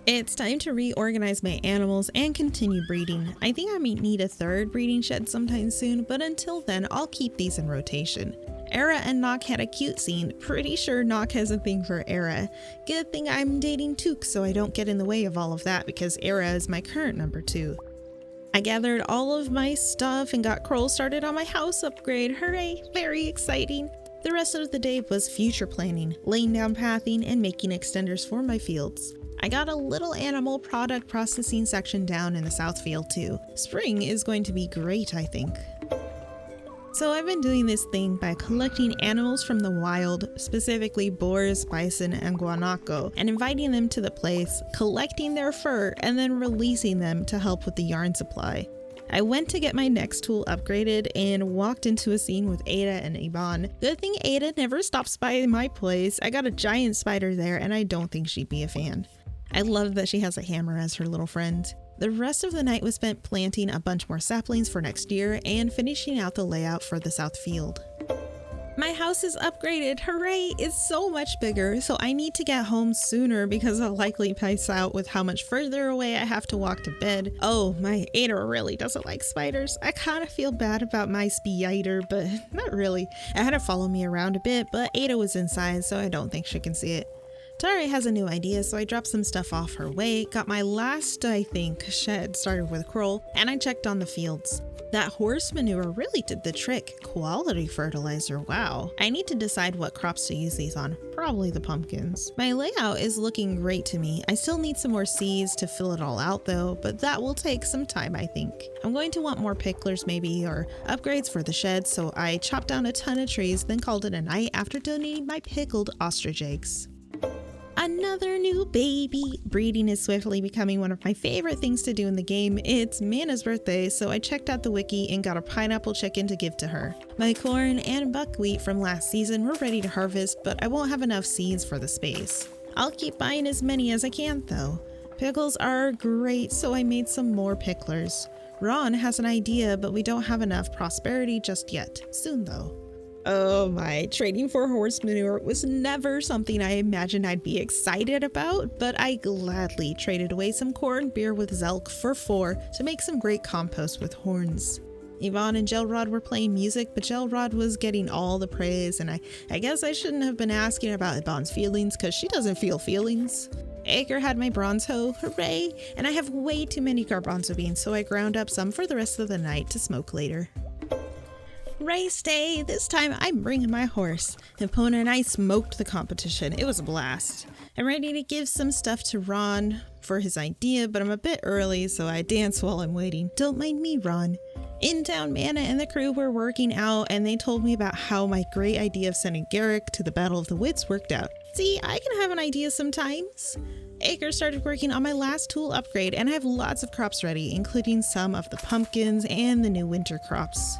It's time to reorganize my animals and continue breeding. I think I may need a third breeding shed sometime soon, but until then, I'll keep these in rotation. Era and Nock had a cute scene. Pretty sure Nock has a thing for Era. Good thing I'm dating Took so I don't get in the way of all of that because Era is my current number 2. I gathered all of my stuff and got Kroll started on my house upgrade. Hooray! Very exciting. The rest of the day was future planning, laying down pathing, and making extenders for my fields. I got a little animal product processing section down in the south field too. Spring is going to be great, I think. So I've been doing this thing by collecting animals from the wild, specifically boars, bison, and guanaco, and inviting them to the place, collecting their fur, and then releasing them to help with the yarn supply. I went to get my next tool upgraded and walked into a scene with Ada and Yvonne. Good thing Ada never stops by my place. I got a giant spider there and I don't think she'd be a fan. I love that she has a hammer as her little friend. The rest of the night was spent planting a bunch more saplings for next year and finishing out the layout for the south field. My house is upgraded, hooray! It's so much bigger, so I need to get home sooner because I'll likely pace out with how much further away I have to walk to bed. Oh, my Ada really doesn't like spiders. I kind of feel bad about my spider, but not really. I had to follow me around a bit, but Ada was inside, so I don't think she can see it. Tari has a new idea, so I dropped some stuff off her way, got my last, I think, shed started with Kroll, and I checked on the fields. That horse manure really did the trick. Quality fertilizer, wow. I need to decide what crops to use these on. Probably the pumpkins. My layout is looking great to me. I still need some more seeds to fill it all out though, but that will take some time I think. I'm going to want more picklers maybe, or upgrades for the shed, so I chopped down a ton of trees, then called it a night after donating my pickled ostrich eggs. Another new baby! Breeding is swiftly becoming one of my favorite things to do in the game. It's Mana's birthday, so I checked out the wiki and got a pineapple chicken to give to her. My corn and buckwheat from last season were ready to harvest, but I won't have enough seeds for the space. I'll keep buying as many as I can though. Pickles are great, so I made some more picklers. Ron has an idea, but we don't have enough prosperity just yet. Soon though. Oh my, trading for horse manure was never something I imagined I'd be excited about, but I gladly traded away some corn beer with Zelk for 4 to make some great compost with horns. Yvonne and Gelrod were playing music, but Gelrod was getting all the praise, and I guess I shouldn't have been asking about Yvonne's feelings because she doesn't feel feelings. Acre had my bronze hoe, hooray, and I have way too many garbanzo beans, so I ground up some for the rest of the night to smoke later. Race day! This time I'm bringing my horse. Epona and I smoked the competition. It was a blast. I'm ready to give some stuff to Ron for his idea, but I'm a bit early, so I dance while I'm waiting. Don't mind me, Ron. In town, Mana and the crew were working out, and they told me about how my great idea of sending Garrick to the Battle of the Wits worked out. See, I can have an idea sometimes. Acre started working on my last tool upgrade, and I have lots of crops ready, including some of the pumpkins and the new winter crops.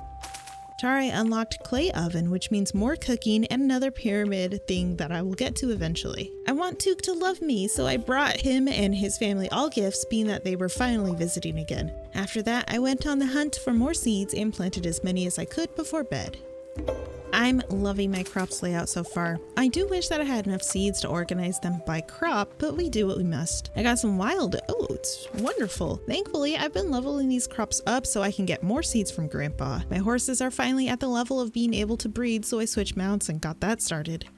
Tari unlocked clay oven, which means more cooking and another pyramid thing that I will get to eventually. I want Took to love me, so I brought him and his family all gifts, being that they were finally visiting again. After that, I went on the hunt for more seeds and planted as many as I could before bed. I'm loving my crops layout so far. I do wish that I had enough seeds to organize them by crop, but we do what we must. I got some wild oats. Wonderful. Thankfully, I've been leveling these crops up so I can get more seeds from Grandpa. My horses are finally at the level of being able to breed, so I switched mounts and got that started.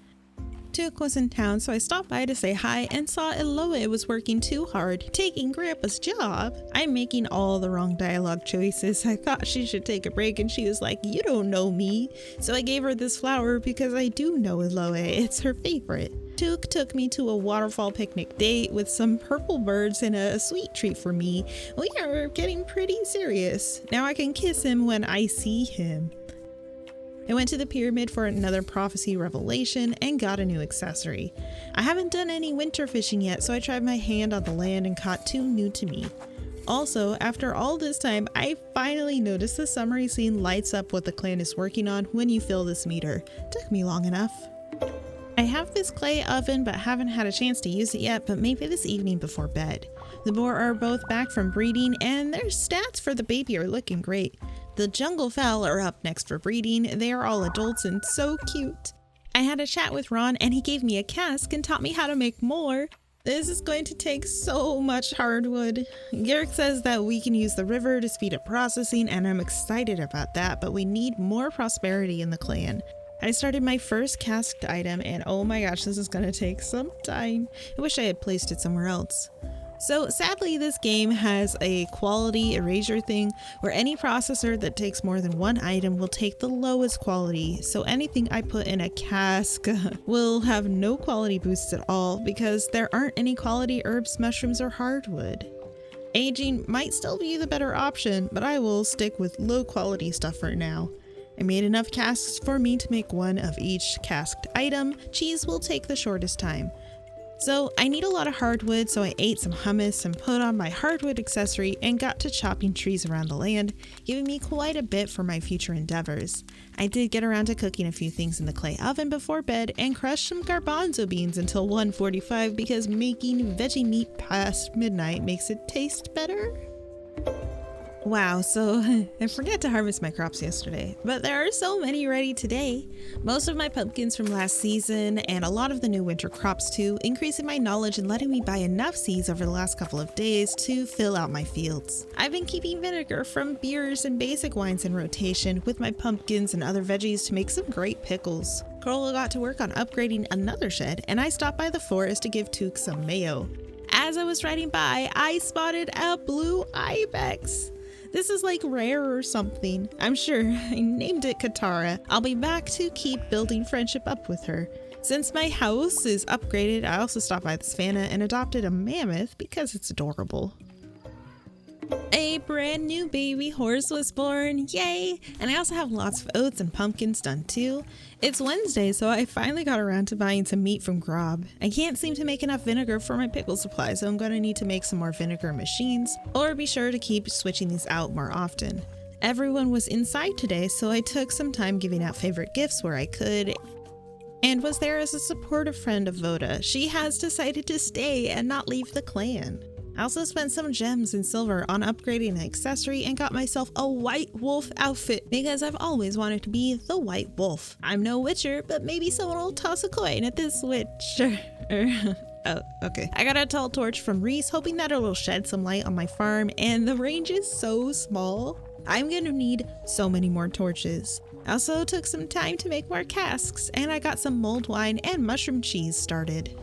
Took was in town, so I stopped by to say hi and saw Eloe was working too hard, taking Grandpa's job. I'm making all the wrong dialogue choices. I thought she should take a break and she was like, "You don't know me." So I gave her this flower because I do know Eloe. It's her favorite. Took me to a waterfall picnic date with some purple birds and a sweet treat for me. We are getting pretty serious. Now I can kiss him when I see him. I went to the pyramid for another prophecy revelation and got a new accessory. I haven't done any winter fishing yet, so I tried my hand on the land and caught two new to me. Also, after all this time, I finally noticed the summary scene lights up what the clan is working on when you fill this meter. Took me long enough. I have this clay oven but haven't had a chance to use it yet, but maybe this evening before bed. The boar are both back from breeding and their stats for the baby are looking great. The jungle fowl are up next for breeding. They are all adults and so cute. I had a chat with Ron and he gave me a cask and taught me how to make more. This is going to take so much hardwood. Garrick says that we can use the river to speed up processing and I'm excited about that, but we need more prosperity in the clan. I started my first casked item and oh my gosh, this is gonna take some time. I wish I had placed it somewhere else. So sadly, this game has a quality erasure thing where any processor that takes more than one item will take the lowest quality. So anything I put in a cask will have no quality boosts at all because there aren't any quality herbs, mushrooms, or hardwood. Aging might still be the better option, but I will stick with low quality stuff for now. I made enough casks for me to make one of each casked item. Cheese will take the shortest time. So I need a lot of hardwood, so I ate some hummus and put on my hardwood accessory and got to chopping trees around the land, giving me quite a bit for my future endeavors. I did get around to cooking a few things in the clay oven before bed and crushed some garbanzo beans until 1:45 because making veggie meat past midnight makes it taste better. Wow, so I forgot to harvest my crops yesterday, but there are so many ready today. Most of my pumpkins from last season and a lot of the new winter crops too, increasing my knowledge and letting me buy enough seeds over the last couple of days to fill out my fields. I've been keeping vinegar from beers and basic wines in rotation with my pumpkins and other veggies to make some great pickles. Corolla got to work on upgrading another shed and I stopped by the forest to give Took some mayo. As I was riding by, I spotted a blue ibex. This is like rare or something. I'm sure. I named it Katara. I'll be back to keep building friendship up with her. Since my house is upgraded, I also stopped by the savannah and adopted a mammoth because it's adorable. A brand new baby horse was born, yay! And I also have lots of oats and pumpkins done too. It's Wednesday, so I finally got around to buying some meat from Grob. I can't seem to make enough vinegar for my pickle supply, so I'm gonna need to make some more vinegar machines, or be sure to keep switching these out more often. Everyone was inside today, so I took some time giving out favorite gifts where I could, and was there as a supportive friend of Voda. She has decided to stay and not leave the clan. I also spent some gems and silver on upgrading an accessory and got myself a white wolf outfit because I've always wanted to be the white wolf. I'm no witcher, but maybe someone will toss a coin at this witcher. Oh, okay. I got a tall torch from Reese, hoping that it will shed some light on my farm, and the range is so small. I'm gonna need so many more torches. I also took some time to make more casks, and I got some mulled wine and mushroom cheese started.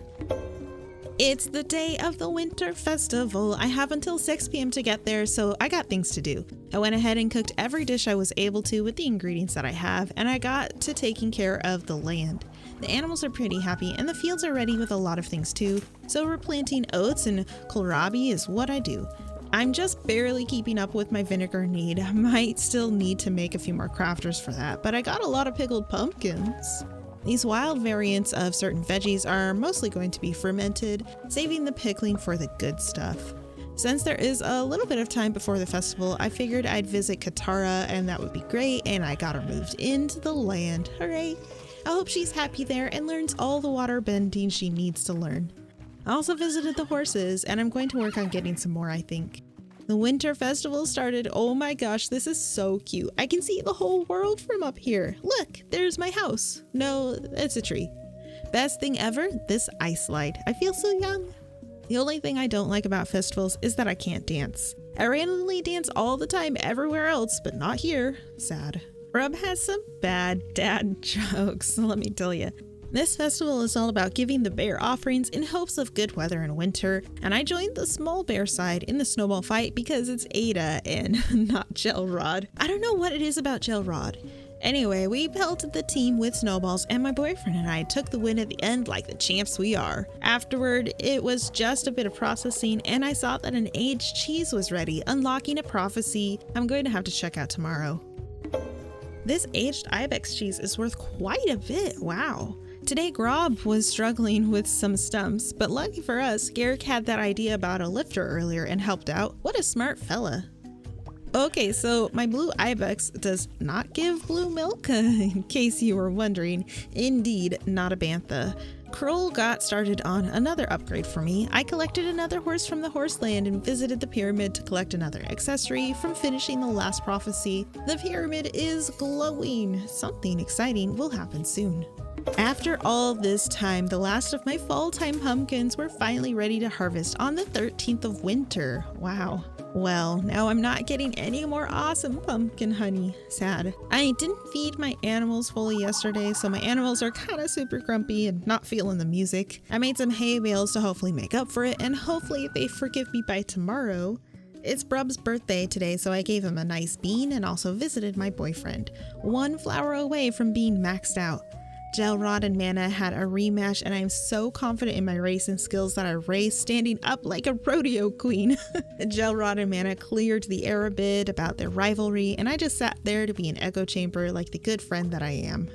It's the day of the winter festival. I have until 6 p.m. to get there, so I got things to do. I went ahead and cooked every dish I was able to with the ingredients that I have, and I got to taking care of the land. The animals are pretty happy, and the fields are ready with a lot of things too, so replanting oats and kohlrabi is what I do. I'm just barely keeping up with my vinegar need. I might still need to make a few more crafters for that, but I got a lot of pickled pumpkins. These wild variants of certain veggies are mostly going to be fermented, saving the pickling for the good stuff. Since there is a little bit of time before the festival, I figured I'd visit Katara and that would be great, and I got her moved into the land. Hooray! I hope she's happy there and learns all the water bending she needs to learn. I also visited the horses, and I'm going to work on getting some more, I think. The winter festival started. Oh my gosh, this is so cute. I can see the whole world from up here. Look, there's my house. No, it's a tree. Best thing ever, this ice slide. I feel so young. The only thing I don't like about festivals is that I can't dance. I randomly dance all the time everywhere else, but not here. Sad. Rub has some bad dad jokes, let me tell you. This festival is all about giving the bear offerings in hopes of good weather in winter, and I joined the small bear side in the snowball fight because it's Ada and not Gel Rod. I don't know what it is about Gel Rod. Anyway, we pelted the team with snowballs and my boyfriend and I took the win at the end like the champs we are. Afterward, it was just a bit of processing and I saw that an aged cheese was ready, unlocking a prophecy I'm going to have to check out tomorrow. This aged ibex cheese is worth quite a bit, wow. Today Grob was struggling with some stumps, but lucky for us, Garrick had that idea about a lifter earlier and helped out. What a smart fella. Okay, so my blue ibex does not give blue milk, in case you were wondering. Indeed, not a bantha. Kroll got started on another upgrade for me. I collected another horse from the horse land and visited the pyramid to collect another accessory from finishing the last prophecy. The pyramid is glowing. Something exciting will happen soon. After all this time, the last of my fall-time pumpkins were finally ready to harvest on the 13th of winter. Wow. Well, now I'm not getting any more awesome pumpkin honey. Sad. I didn't feed my animals fully yesterday, so my animals are kind of super grumpy and not feeling the music. I made some hay bales to hopefully make up for it, and hopefully they forgive me by tomorrow. It's Brub's birthday today, so I gave him a nice bean and also visited my boyfriend. One flower away from being maxed out. Gel Rod and Mana had a rematch and I'm so confident in my racing skills that I raced standing up like a rodeo queen. Gel Rod and Mana cleared the air a bit about their rivalry and I just sat there to be an echo chamber like the good friend that I am.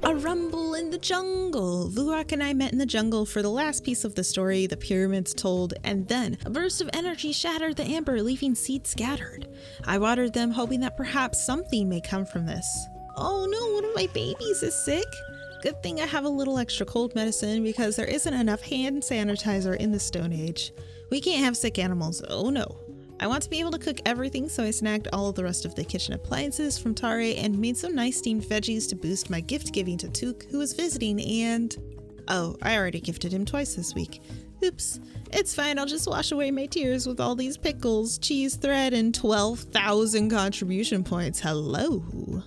A rumble in the jungle! Vurak and I met in the jungle for the last piece of the story the pyramids told, and then a burst of energy shattered the amber, leaving seeds scattered. I watered them, hoping that perhaps something may come from this. Oh no, one of my babies is sick! Good thing I have a little extra cold medicine because there isn't enough hand sanitizer in the Stone Age. We can't have sick animals, oh no. I want to be able to cook everything, so I snagged all of the rest of the kitchen appliances from Tare and made some nice steamed veggies to boost my gift giving to Took, who was visiting, and... oh, I already gifted him twice this week. Oops. It's fine, I'll just wash away my tears with all these pickles, cheese thread, and 12,000 contribution points. Hello.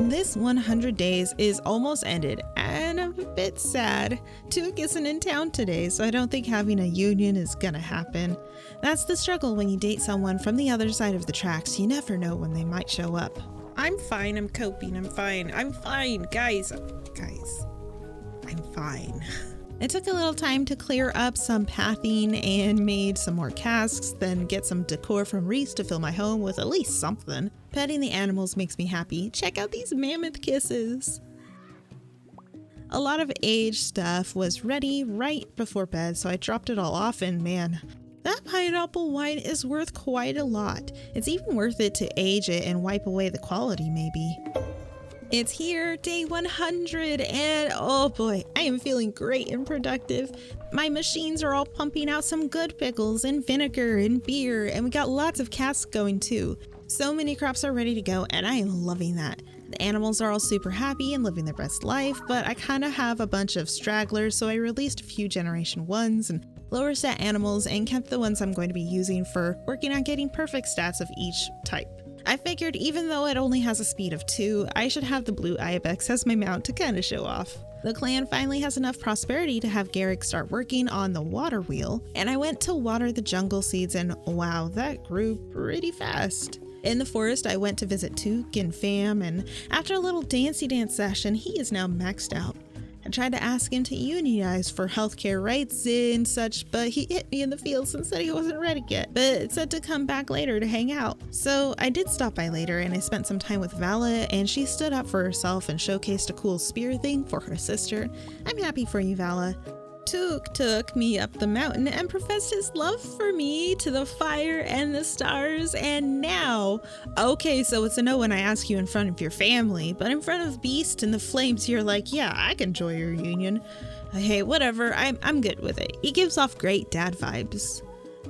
This 100 days is almost ended, and I'm a bit sad. Took isn't in town today, so I don't think having a union is gonna happen. That's the struggle when you date someone from the other side of the tracks. You never know when they might show up. I'm fine, I'm coping, I'm fine, guys, I'm fine. It took a little time to clear up some pathing and made some more casks, then get some decor from Reese to fill my home with at least something. Petting the animals makes me happy. Check out these mammoth kisses. A lot of aged stuff was ready right before bed, so I dropped it all off and man, that pineapple wine is worth quite a lot. It's even worth it to age it and wipe away the quality maybe. It's here, day 100, and oh boy, I am feeling great and productive. My machines are all pumping out some good pickles and vinegar and beer, and we got lots of casks going too. So many crops are ready to go, and I am loving that. The animals are all super happy and living their best life, but I kind of have a bunch of stragglers, so I released a few Generation 1s and lower stat animals and kept the ones I'm going to be using for working on getting perfect stats of each type. I figured even though it only has a speed of 2, I should have the blue ibex as my mount to kind of show off. The clan finally has enough prosperity to have Garrick start working on the water wheel, and I went to water the jungle seeds and wow, that grew pretty fast. In the forest, I went to visit Took and Fam, and after a little dancey dance session, he is now maxed out. I tried to ask him to unionize for healthcare rights and such, but he hit me in the fields and said he wasn't ready yet, but said to come back later to hang out. So I did stop by later and I spent some time with Vala, and she stood up for herself and showcased a cool spear thing for her sister. I'm happy for you, Vala. Took took me up the mountain and professed his love for me to the fire and the stars, and now, okay, so it's a no when I ask you in front of your family, but in front of Beast and the Flames, you're like, yeah, I can join your union. Hey, whatever, I'm good with it. He gives off great dad vibes.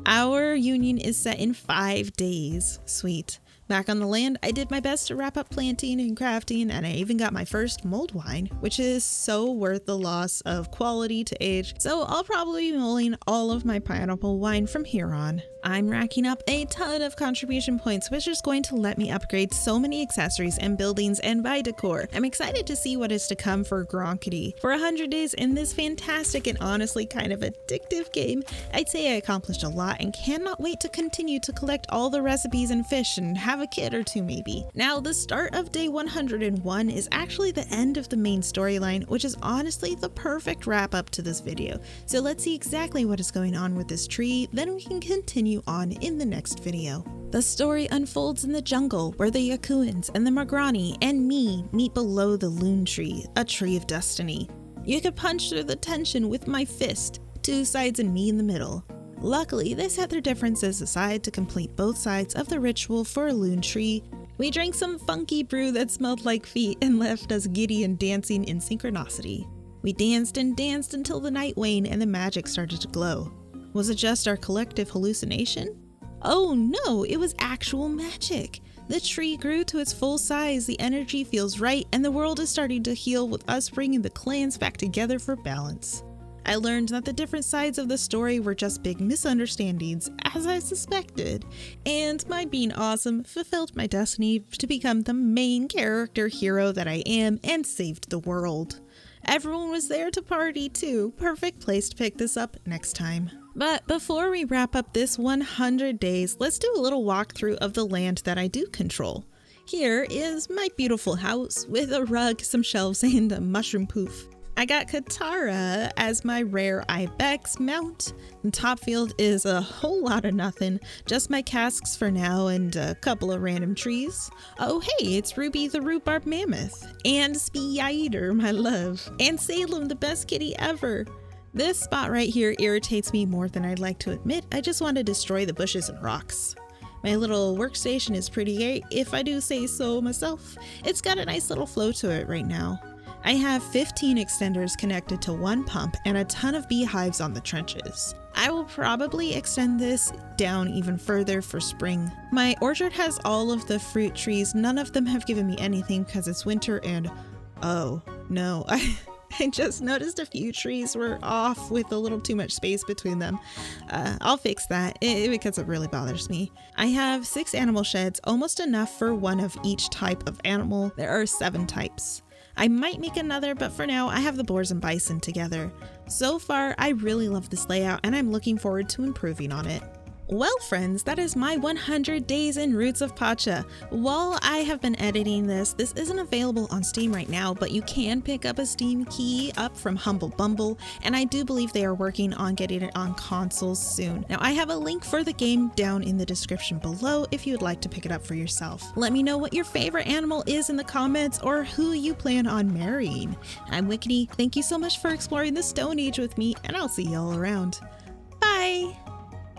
Our union is set in 5 days. Sweet. Back on the land, I did my best to wrap up planting and crafting, and I even got my first mulled wine, which is so worth the loss of quality to age, so I'll probably be mulling all of my pineapple wine from here on. I'm racking up a ton of contribution points, which is going to let me upgrade so many accessories and buildings and buy decor. I'm excited to see what is to come for Gronkedy. For 100 days in this fantastic and honestly kind of addictive game, I'd say I accomplished a lot and cannot wait to continue to collect all the recipes and fish and have a kid or two maybe. Now, the start of day 101 is actually the end of the main storyline, which is honestly the perfect wrap up to this video. So let's see exactly what is going on with this tree, then we can continue on in the next video. The story unfolds in the jungle where the Yakuans and the Magrani and me meet below the loon tree, a tree of destiny. You could punch through the tension with my fist, two sides and me in the middle. Luckily, they set their differences aside to complete both sides of the ritual for a loon tree. We drank some funky brew that smelled like feet and left us giddy and dancing in synchronicity. We danced and danced until the night waned and the magic started to glow. Was it just our collective hallucination? Oh no, it was actual magic. The tree grew to its full size, the energy feels right, and the world is starting to heal with us bringing the clans back together for balance. I learned that the different sides of the story were just big misunderstandings, as I suspected, and my being awesome fulfilled my destiny to become the main character hero that I am and saved the world. Everyone was there to party too, perfect place to pick this up next time. But before we wrap up this 100 days, let's do a little walkthrough of the land that I do control. Here is my beautiful house with a rug, some shelves, and a mushroom poof. I got Katara as my rare ibex mount. The top field is a whole lot of nothing, just my casks for now and a couple of random trees. Oh hey, it's Ruby the rhubarb mammoth, and Spider, my love, and Salem, the best kitty ever. This spot right here irritates me more than I'd like to admit. I just want to destroy the bushes and rocks. My little workstation is pretty great, if I do say so myself. It's got a nice little flow to it right now. I have 15 extenders connected to one pump and a ton of beehives on the trenches. I will probably extend this down even further for spring. My orchard has all of the fruit trees. None of them have given me anything because it's winter and oh no, I just noticed a few trees were off with a little too much space between them. I'll fix that because it really bothers me. I have 6 animal sheds, almost enough for one of each type of animal. There are 7 types. I might make another, but for now I have the boars and bison together. So far, I really love this layout and I'm looking forward to improving on it. Well friends, that is my 100 days in Roots of Pacha. While I have been editing this isn't available on Steam right now, but you can pick up a Steam key up from Humble Bumble, and I do believe they are working on getting it on consoles soon. Now I have a link for the game down in the description below if you would like to pick it up for yourself. Let me know what your favorite animal is in the comments or who you plan on marrying. I'm Wickedy, thank you so much for exploring the Stone Age with me, and I'll see y'all around. Bye!